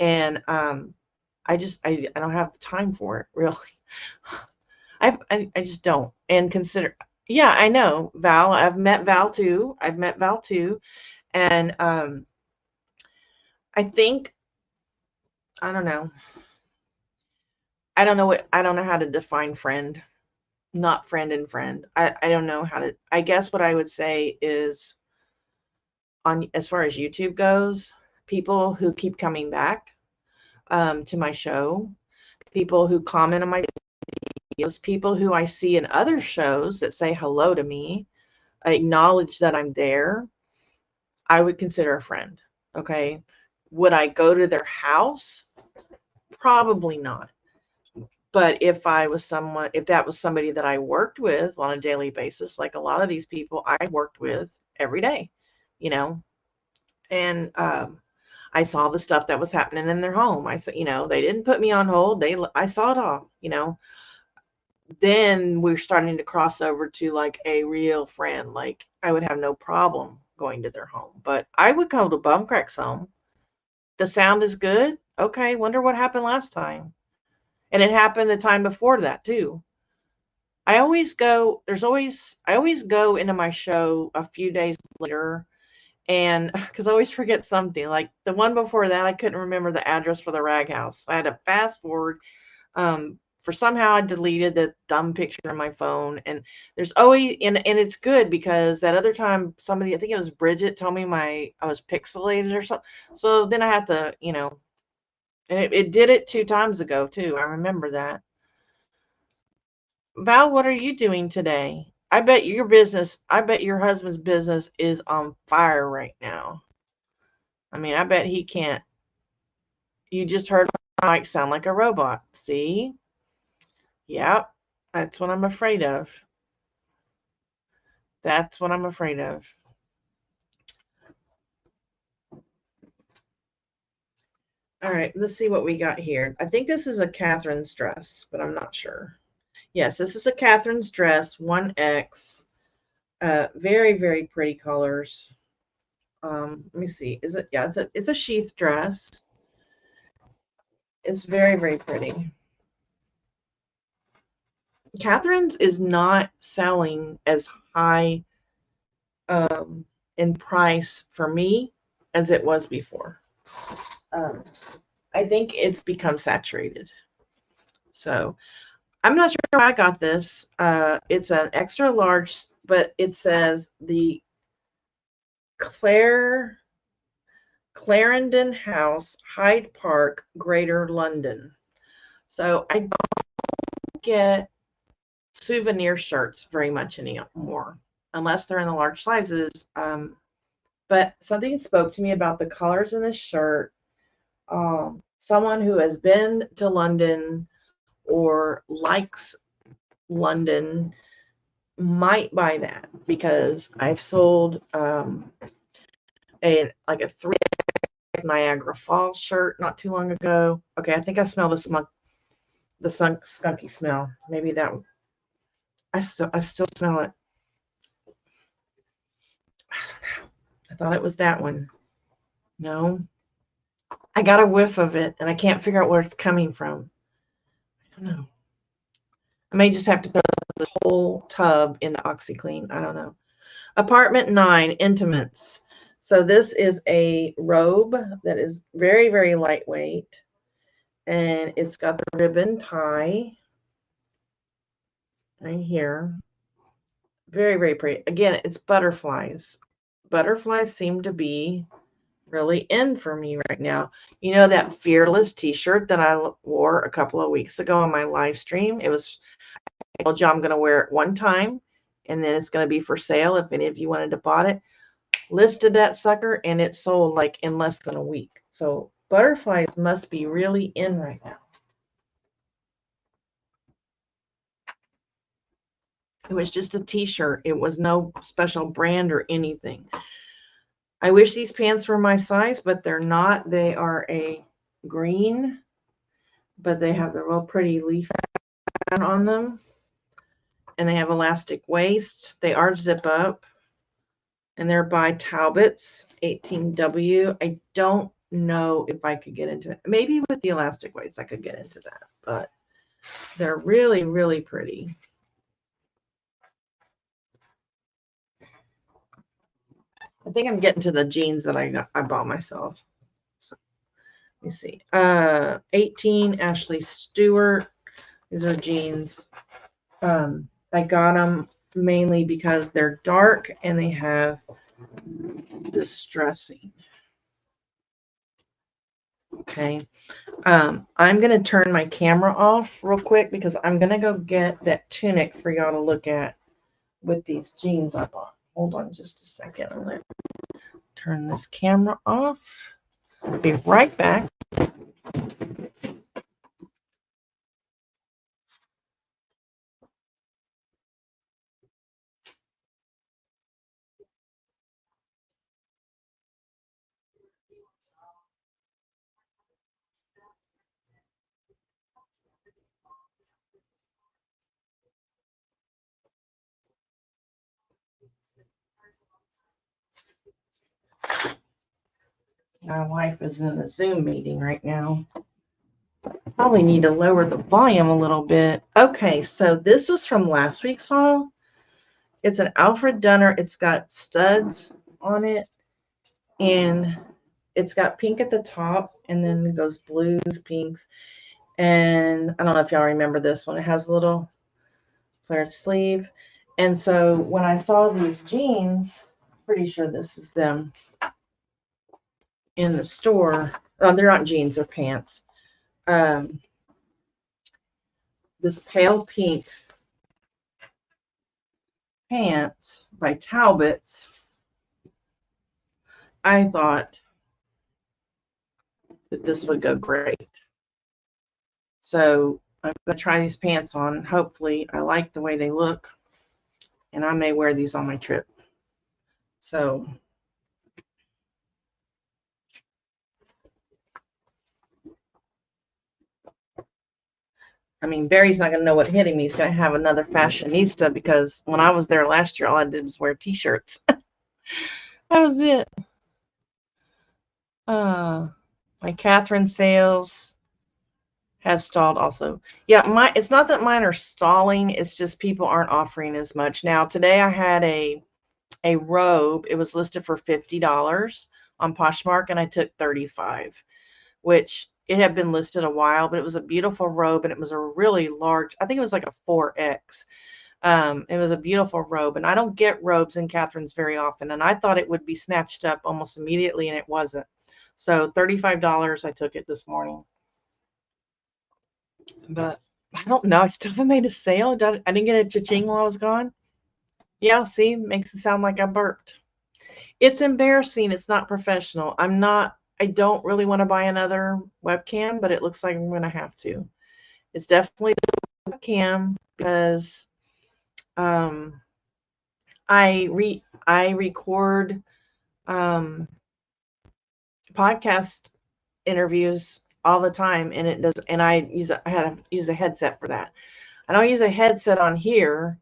And I don't have time for it, really. I just don't. And consider, yeah, I know, Val. I've met Val too. And I think, I don't know. I don't know how to define friend. not friend and friend. I don't know how to, I guess what I would say is, on as far as YouTube goes, people who keep coming back to my show, people who comment on my videos, people who I see in other shows that say hello to me, acknowledge that I'm there, I would consider a friend. Okay. Would I go to their house? Probably not. But if that was somebody that I worked with on a daily basis, like a lot of these people I worked with every day, you know, and I saw the stuff that was happening in their home. I said, they didn't put me on hold. I saw it all, Then we're starting to cross over to like a real friend. Like I would have no problem going to their home, but I would go to Bumcrack's home. The sound is good. Okay. Wonder what happened last time. And it happened the time before that too. I always go into my show a few days later, and because I always forget something. Like the one before that, I couldn't remember the address for the rag house. I had to fast forward. For somehow I deleted the dumb picture on my phone, and there's always, and it's good because that other time somebody, I think it was Bridget, told me I was pixelated or something. So then I had to, and it did it 2 times ago too. I remember that. Val, what are you doing today? I bet your husband's business is on fire right now. I mean, I bet he can't. You just heard my mic sound like a robot. See? Yep. That's what I'm afraid of. That's what I'm afraid of. All right, let's see what we got here. I think this is a Catherine's dress, but I'm not sure. Yes, this is a Catherine's dress, 1X. Very, very pretty colors. Let me see. Is it? Yeah, it's a sheath dress. It's very, very pretty. Catherine's is not selling as high in price for me as it was before. I think it's become saturated. So I'm not sure how I got this. It's an extra large, but it says the Clarendon House, Hyde Park, Greater London. So I don't get souvenir shirts very much anymore, unless they're in the large sizes. But something spoke to me about the colors in this shirt. Someone who has been to London or likes London might buy that, because I've sold a 3 Niagara Falls shirt not too long ago. Okay, I think I smell the skunky smell. Maybe that one. I still smell it. I don't know. I thought it was that one. No. I got a whiff of it, and I can't figure out where it's coming from. I don't know. I may just have to throw the whole tub into OxyClean. I don't know. Apartment 9, Intimates. So this is a robe that is very, very lightweight, and it's got the ribbon tie right here. Very, very pretty. Again, it's butterflies. Butterflies seem to be really in for me right now. You know that Fearless t-shirt that I wore a couple of weeks ago on my live stream? I told you I'm going to wear it one time, and then it's going to be for sale if any of you wanted to buy it. Listed that sucker, and it sold like in less than a week. So butterflies must be really in right now. It was just a t-shirt. It was no special brand or anything. I wish these pants were my size, but they're not. They are a green, but they have the real pretty leaf on them, and they have elastic waist. They are zip up, and they're by Talbot's 18W. I don't know if I could get into it. Maybe with the elastic waist I could get into that, but they're really, really pretty. I think I'm getting to the jeans that I bought myself. So let me see. 18 Ashley Stewart. These are jeans. I got them mainly because they're dark and they have distressing. Okay. I'm going to turn my camera off real quick because I'm going to go get that tunic for y'all to look at with these jeans up on. Hold on just a second. I'm going to turn this camera off. I'll be right back. My wife is in a Zoom meeting right now. Probably need to lower the volume a little bit. Okay, so this was from last week's haul. It's an Alfred Dunner. It's got studs on it, and it's got pink at the top, and then it goes blues, pinks, and I don't know if y'all remember this one. It has a little flared sleeve. And so when I saw these jeans, pretty sure this is them in the store. Oh, they're not jeans, they're pants. This pale pink pants by Talbot's. I thought that this would go great. So I'm going to try these pants on. Hopefully I like the way they look, and I may wear these on my trip. So I mean, Barry's not going to know what hitting me. He's going to have another fashionista because when I was there last year, all I did was wear t-shirts. That was it. My Catherine sales have stalled also. Yeah, it's not that mine are stalling. It's just people aren't offering as much. Now, today I had a robe. It was listed for $50 on Poshmark, and I took $35, which it had been listed a while, but it was a beautiful robe, and it was a really large, I think it was like a 4X. It was a beautiful robe, and I don't get robes in Catherine's very often, and I thought it would be snatched up almost immediately, and it wasn't. So $35, I took it this morning. But I don't know. I still haven't made a sale. I didn't get a cha-ching while I was gone. Yeah, see, makes it sound like I burped. It's embarrassing. It's not professional. I don't really want to buy another webcam, but it looks like I'm going to have to. It's definitely the webcam because I record podcast interviews all the time, and it does, and I had to use a headset for that. I don't use a headset on here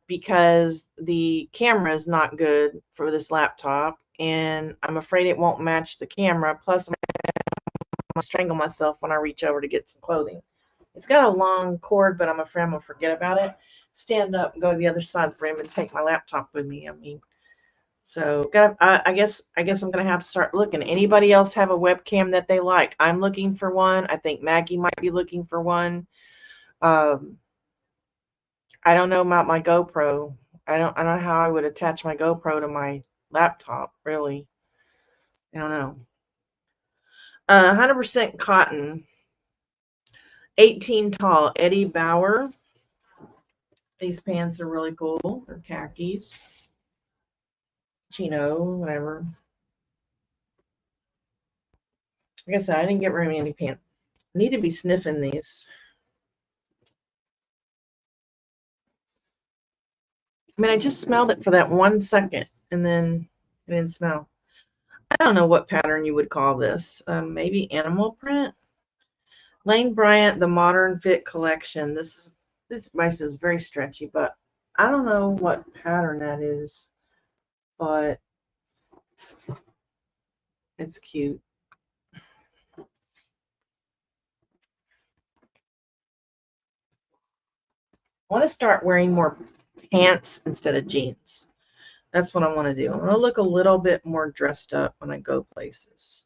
because the camera is not good for this laptop, and I'm afraid it won't match the camera. Plus, I'm going to strangle myself when I reach over to get some clothing. It's got a long cord, but I'm afraid I'm going to forget about it. Stand up and go to the other side of the room and take my laptop with me. I mean, so I guess I'm going to have to start looking. Anybody else have a webcam that they like? I'm looking for one. I think Maggie might be looking for one. I don't know about my GoPro. I don't know how I would attach my GoPro to my laptop, really. I don't know. 100% cotton. 18 tall. Eddie Bauer. These pants are really cool. They're khakis. Chino, whatever. Like I said, I didn't get very many pants. I need to be sniffing these. I mean, I just smelled it for that 1 second, and then I didn't smell. I don't know what pattern you would call this. Maybe animal print. Lane Bryant, the Modern Fit Collection. This mesh is very stretchy, but I don't know what pattern that is, but it's cute. I want to start wearing more pants instead of jeans. That's what I want to do. I want to look a little bit more dressed up when I go places.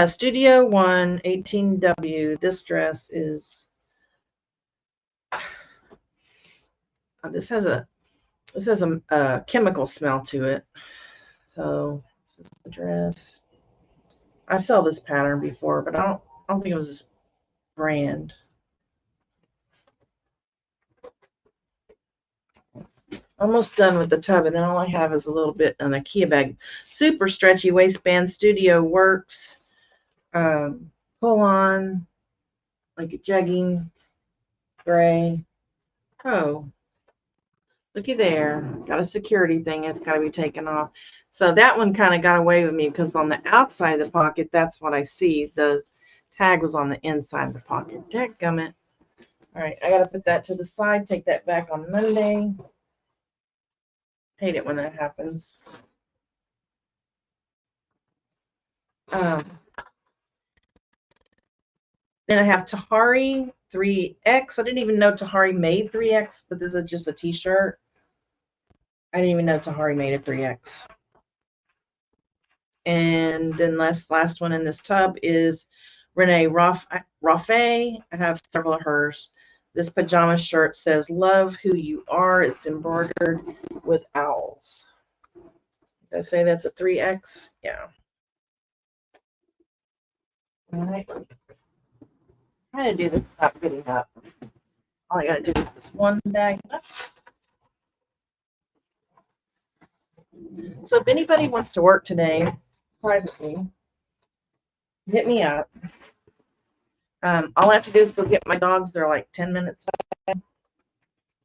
Studio One 18W. This dress is This has a chemical smell to it. So this is the dress. I saw this pattern before, but I don't think it was this brand. Almost done with the tub, and then all I have is a little bit in a IKEA bag. Super stretchy waistband, Studio Works, pull on, like a jegging, gray. Oh, looky there. Got a security thing. It's got to be taken off. So that one kind of got away with me because on the outside of the pocket, that's what I see. The tag was on the inside of the pocket. Dadgummit. All right, I got to put that to the side. Take that back on Monday. Hate it when that happens. Then I have Tahari 3X. I didn't even know Tahari made 3X, but this is just a t-shirt. I didn't even know Tahari made a 3X. And then last one in this tub is Renee Raffae. I have several of hers. This pajama shirt says, "Love who you are." It's embroidered with owls. Did I say that's a 3X? Yeah. All right. Try to do this without getting up. All I got to do is this one bag. So if anybody wants to work today privately, hit me up. All I have to do is go get my dogs. They're like 10 minutes away.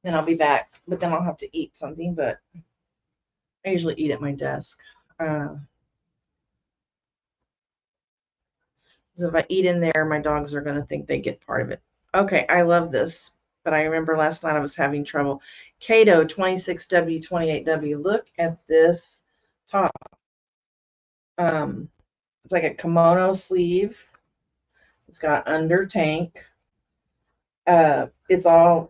Then I'll be back. But then I'll have to eat something. But I usually eat at my desk. So if I eat in there, my dogs are going to think they get part of it. Okay, I love this. But I remember last night I was having trouble. Cato 26W, 28W. Look at this top. It's like a kimono sleeve. It's got under tank. It's all,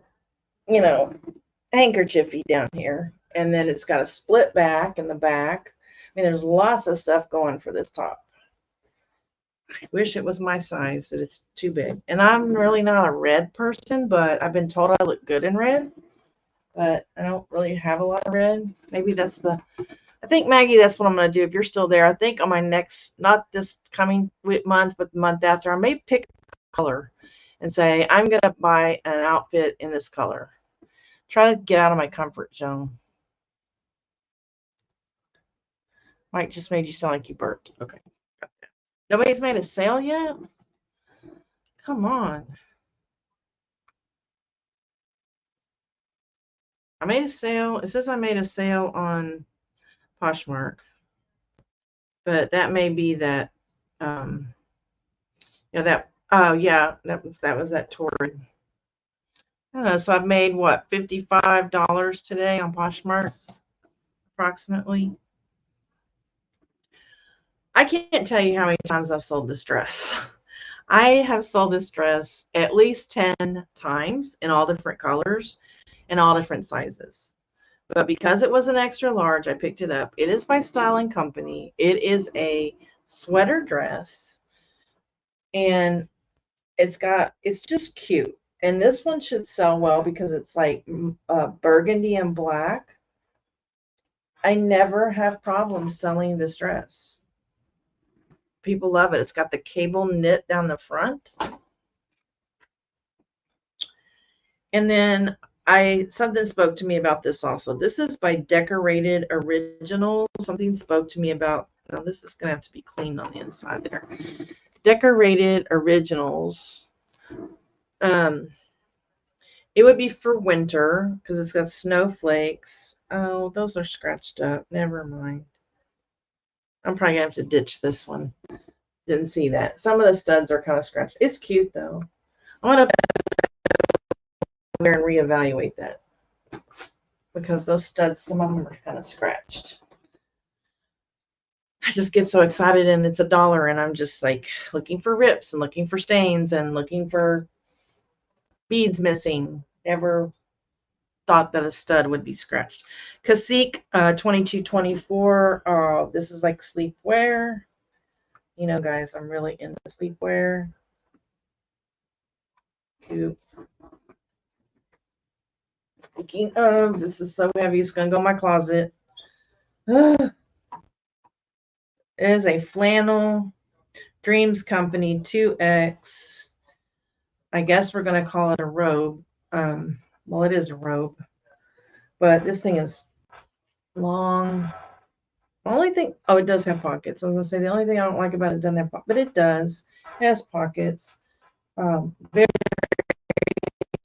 handkerchiefy down here. And then it's got a split back in the back. I mean, there's lots of stuff going for this top. I wish it was my size, but it's too big. And I'm really not a red person, but I've been told I look good in red. But I don't really have a lot of red. Maybe that's I think, Maggie, that's what I'm going to do. If you're still there, I think on my next, not this coming month, but the month after, I may pick a color and say, I'm going to buy an outfit in this color. Try to get out of my comfort zone. Mike just made you sound like you burped. Okay. Got that. Nobody's made a sale yet? Come on. I made a sale. It says I made a sale on Poshmark. But that may be that, that was that Torrid. I don't know. So I've made what, $55 today on Poshmark, approximately. I can't tell you how many times I've sold this dress. I have sold this dress at least 10 times in all different colors and all different sizes. But because it was an extra large, I picked it up. It is by Style & Company. It is a sweater dress, and it's just cute. And this one should sell well because it's like burgundy and black. I never have problems selling this dress. People love it. It's got the cable knit down the front. And then something spoke to me about this also. This is by Decorated Originals. Something spoke to me about, now this is going to have to be cleaned on the inside there. Decorated Originals. It would be for winter because it's got snowflakes. Oh, those are scratched up. Never mind. I'm probably going to have to ditch this one. Didn't see that. Some of the studs are kind of scratched. It's cute, though. I'm going to and reevaluate that because those studs, some of them are kind of scratched. I just get so excited, and it's $1, and I'm just like looking for rips and looking for stains and looking for beads missing. Never thought that a stud would be scratched. Cacique 2224. This is like sleepwear. Guys, I'm really into sleepwear. Cute. Speaking of, this is so heavy, it's going to go in my closet. It is a flannel Dreams Company 2X. I guess we're going to call it a robe. Well, it is a robe. But this thing is long. Only thing, oh, it does have pockets. I was going to say, the only thing I don't like about it doesn't have pockets. But it does. It has pockets. Very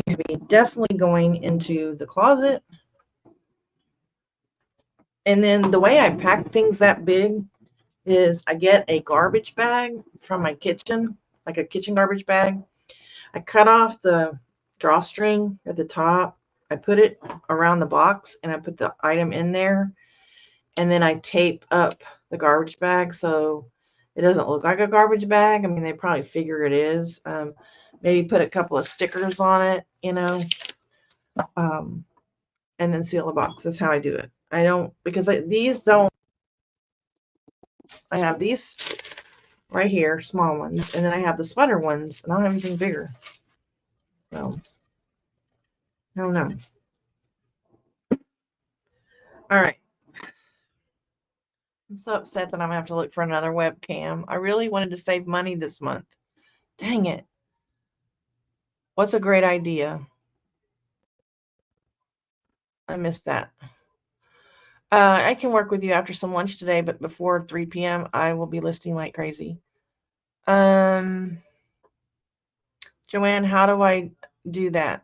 heavy. Definitely going into the closet. And then the way I pack things that big is I get a garbage bag from my kitchen, like a kitchen garbage bag. I cut off the drawstring at the top. I put it around the box and I put the item in there. And then I tape up the garbage bag so it doesn't look like a garbage bag. I mean, they probably figure it is. Maybe put a couple of stickers on it, you know, and then seal the box. That's how I do it. I don't, because these don't, I have these right here, small ones, and then I have the sweater ones, and I don't have anything bigger. So, I don't know. All right. I'm so upset that I'm going to have to look for another webcam. I really wanted to save money this month. Dang it. What's a great idea? I missed that. I can work with you after some lunch today, but before 3 p.m., I will be listing like crazy. Joanne, how do I do that?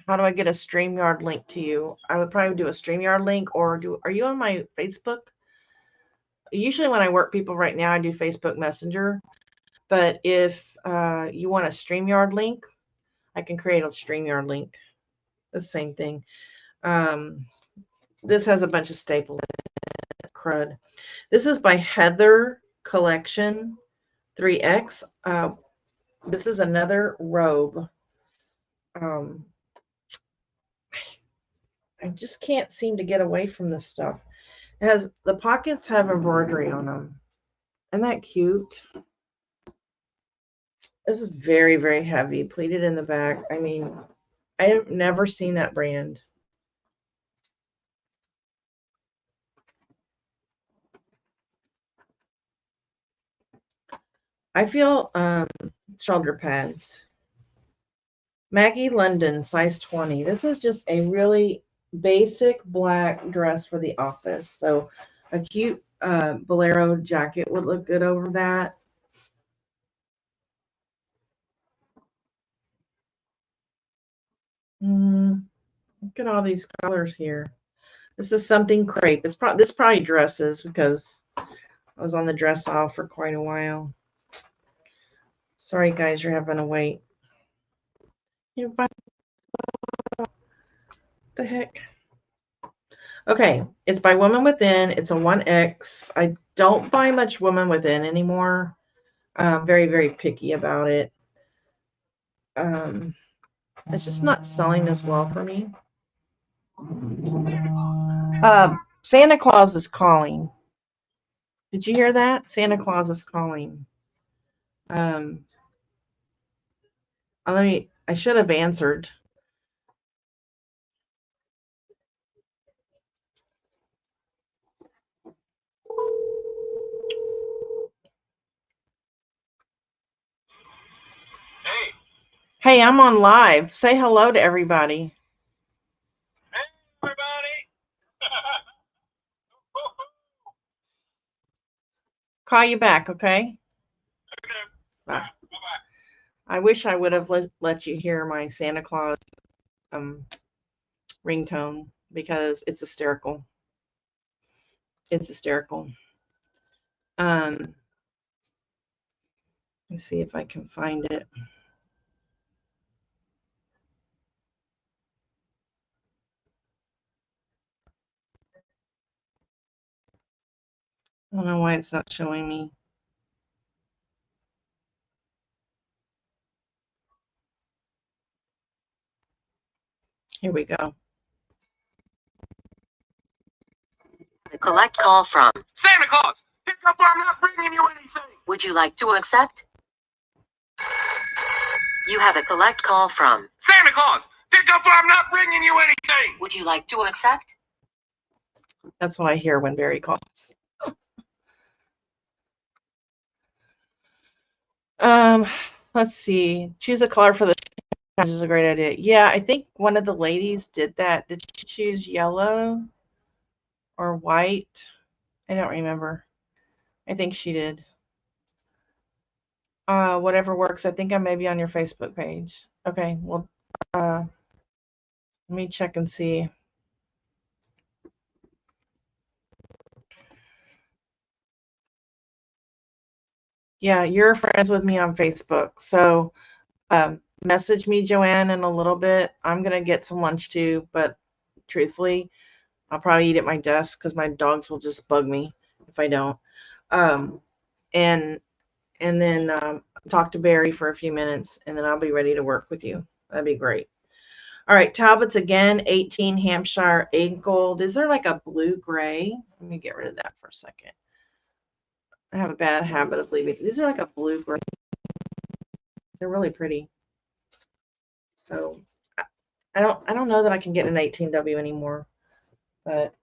How do I get a StreamYard link to you? I would probably do a StreamYard link, or are you on my Facebook? Usually when I work people right now, I do Facebook Messenger. But if you want a StreamYard link, I can create a StreamYard link. The same thing. This has a bunch of staples. Crud. This is by Heather Collection 3X. This is another robe. I just can't seem to get away from this stuff. It has, the pockets have embroidery on them. Isn't that cute? This is very, very heavy, pleated in the back. I mean, I have never seen that brand. I feel shoulder pads. Maggie London, size 20. This is just a really basic black dress for the office. So a cute bolero jacket would look good over that. Look at all these colors here. This is something crepe. This probably dresses because I was on the dress aisle for quite a while. Sorry, guys, you're having to wait. What the heck? Okay, it's by Woman Within. It's a 1X. I don't buy much Woman Within anymore. I'm very, very picky about it. It's just not selling as well for me. Santa Claus is calling. Did you hear that? Santa Claus is calling. I should have answered. Hey, I'm on live. Say hello to everybody. Hey, everybody. Call you back, okay? Okay. Bye. I wish I would have let you hear my Santa Claus ringtone because it's hysterical. It's hysterical. Let's see if I can find it. I don't know why it's not showing me. Here we go. A collect call from Santa Claus. Pick up or I'm not bringing you anything. Would you like to accept? You have a collect call from Santa Claus. Pick up or I'm not bringing you anything. insane. Would you like to accept? That's what I hear when Barry calls. Let's see. Choose a color for the challenge is a great idea. Yeah, I think one of the ladies did that. Did she choose yellow or white? I don't remember. I think she did. Whatever works. I think I may be on your Facebook page. Okay, well, let me check and see. Yeah, you're friends with me on Facebook. So message me, Joanne, in a little bit. I'm going to get some lunch too, but truthfully, I'll probably eat at my desk because my dogs will just bug me if I don't. And then talk to Barry for a few minutes, and then I'll be ready to work with you. That'd be great. All right, Talbots again, 18 Hampshire ankle. These are like a blue-gray. Let me get rid of that for a second. I have a bad habit of leaving. These are like a blue-gray. They're really pretty. So I don't know that I can get an 18W anymore, but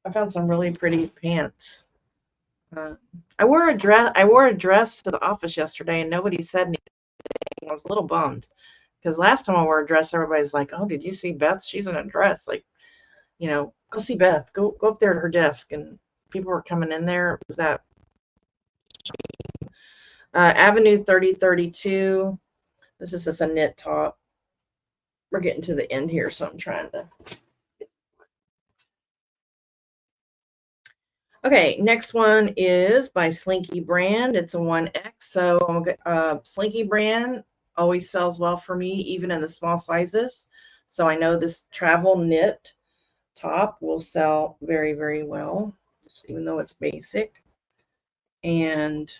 I found some really pretty pants. I wore a dress to the office yesterday, and nobody said anything. I was a little bummed because last time I wore a dress, everybody's like, "Oh, did you see Beth? She's in a dress." Like, you know, go see Beth. Go up there to her desk, and people were coming in there. It was that Avenue 3032. This is just a knit top. We're getting to the end here, so I'm trying to. Okay, next one is by Slinky Brand. It's a 1X. So Slinky Brand always sells well for me, even in the small sizes. So I know this travel knit top will sell very, very well, even though it's basic. And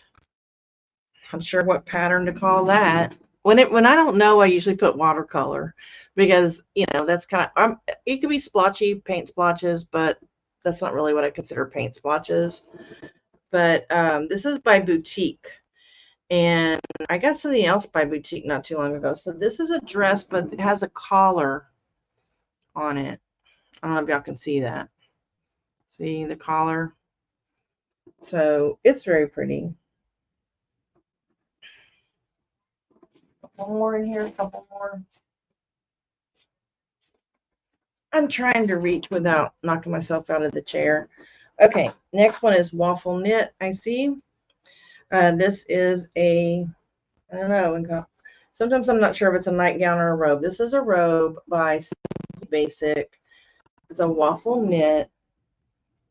I'm sure what pattern to call that. When I don't know, I usually put watercolor because, you know, that's kind of, it could be splotchy, paint splotches, but that's not really what I consider paint splotches. But this is by Boutique. And I got something else by Boutique not too long ago. So this is a dress, but it has a collar on it. I don't know if y'all can see that. See the collar? So it's very pretty. A couple more in here, a couple more. I'm trying to reach without knocking myself out of the chair. Okay, next one is waffle knit. I see. This is a, I don't know. Sometimes I'm not sure if it's a nightgown or a robe. This is a robe by Simply Basic. It's a waffle knit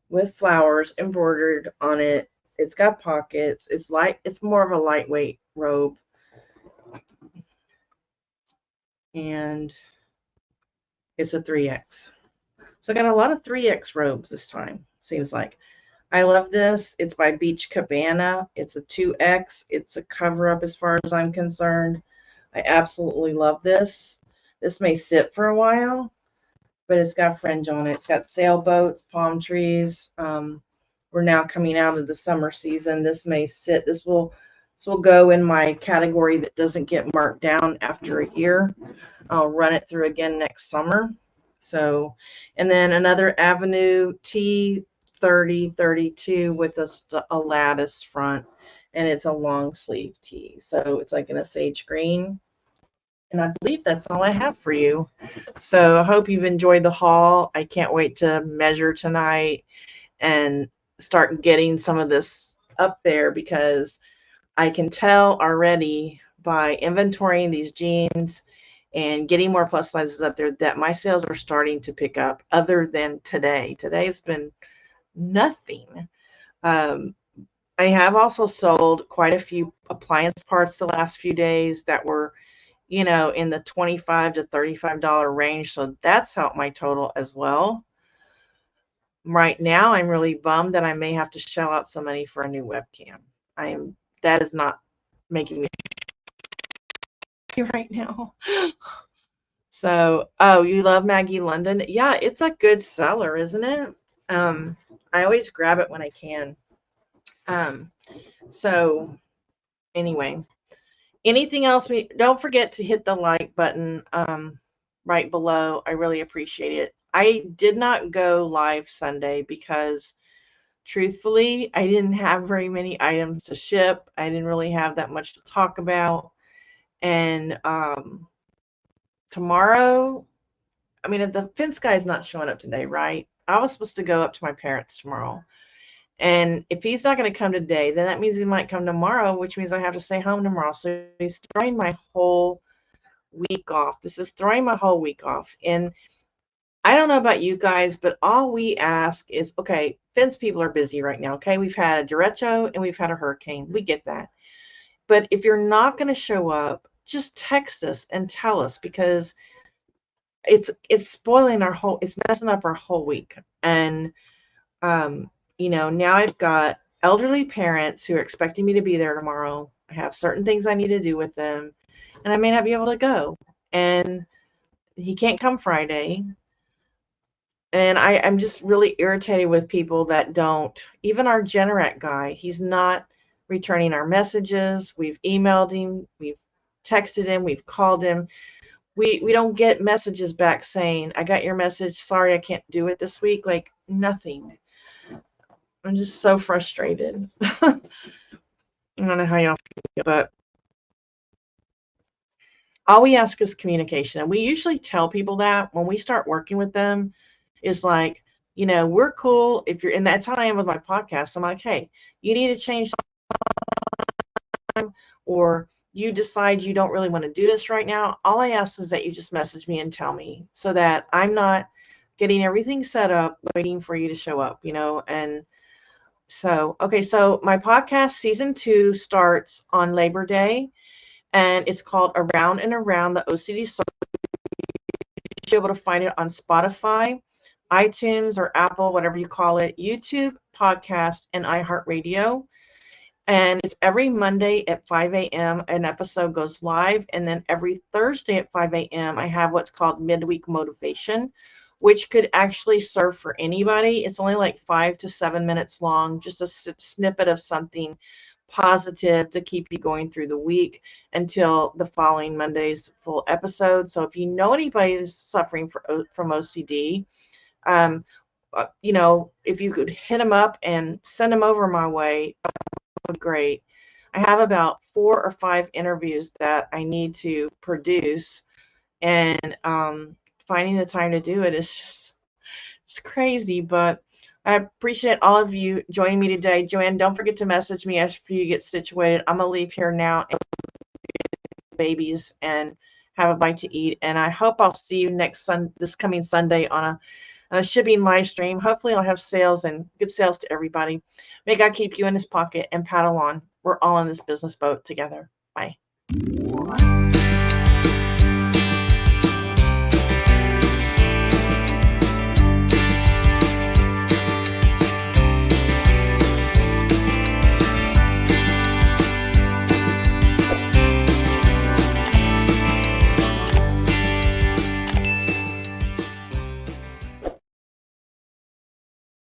with flowers embroidered on it. It's got pockets. It's light. It's more of a lightweight robe. And it's a 3X. So I got a lot of 3X robes this time, seems like. I love this. It's by Beach Cabana. It's a 2X. It's a cover-up as far as I'm concerned. I absolutely love this. This may sit for a while, but it's got fringe on it. It's got sailboats, palm trees. We're now coming out of the summer season. This may sit. This will go in my category that doesn't get marked down after a year. I'll run it through again next summer. So, and then another Avenue T3032 with a lattice front, and it's a long sleeve tee. So it's like in a sage green. And I believe that's all I have for you. So I hope you've enjoyed the haul. I can't wait to measure tonight and start getting some of this up there because I can tell already by inventorying these jeans and getting more plus sizes up there that my sales are starting to pick up other than today. Today's been nothing. I have also sold quite a few appliance parts the last few days that were, you know, in the $25 to $35 range. So that's helped my total as well. Right now, I'm really bummed that I may have to shell out some money for a new webcam. That is not making me right now. So, oh, you love Maggie London? Yeah, it's a good seller, isn't it? I always grab it when I can. So anyway, anything else? Don't forget to hit the like button. right below. I really appreciate it. I did not go live Sunday because truthfully, I didn't have very many items to ship. I didn't really have that much to talk about. And tomorrow, I mean, if the fence guy's not showing up today, right? I was supposed to go up to my parents tomorrow. And if he's not going to come today, then that means he might come tomorrow, which means I have to stay home tomorrow. So he's throwing my whole week off. This is throwing my whole week off. And I don't know about you guys, but all we ask is, okay, fence people are busy right now. Okay, we've had a derecho and we've had a hurricane. We get that. But if you're not going to show up, just text us and tell us, because it's spoiling our whole, it's messing up our whole week. And you know, now I've got elderly parents who are expecting me to be there tomorrow. I have certain things I need to do with them, and I may not be able to go. And he can't come Friday. And I'm just really irritated with people that don't. Even our Generac guy, he's not returning our messages. We've emailed him, we've texted him, we've called him. We don't get messages back saying, I got your message, sorry I can't do it this week. Like, nothing. I'm just so frustrated. I don't know how y'all feel, but all we ask is communication. And we usually tell people that when we start working with them, is like, you know, we're cool if you're, and that's how I am with my podcast. I'm like, hey, you need to change time, or you decide you don't really want to do this right now. All I ask is that you just message me and tell me, so that I'm not getting everything set up waiting for you to show up, you know. And so, okay, so my podcast season 2 starts on Labor Day, and it's called Around and Around the OCD Circle. You should be able to find it on Spotify, iTunes, or Apple, whatever you call it, YouTube, podcast, and iHeartRadio. And it's every Monday at 5 a.m. an episode goes live, and then every Thursday at 5 a.m. I have what's called Midweek Motivation, which could actually serve for anybody. It's only like 5 to 7 minutes long, just a snippet of something positive to keep you going through the week until the following Monday's full episode. So if you know anybody who's suffering from OCD, you know, if you could hit them up and send them over my way, that would be great. I have about 4 or 5 interviews that I need to produce, and finding the time to do it is just, it's crazy. But I appreciate all of you joining me today. Joanne, don't forget to message me after you get situated. I'm going to leave here now and babies and have a bite to eat. And I hope I'll see you this coming Sunday on a shipping live stream. Hopefully I'll have sales, and good sales to everybody. May God keep you in his pocket and paddle on. We're all in this business boat together. Bye.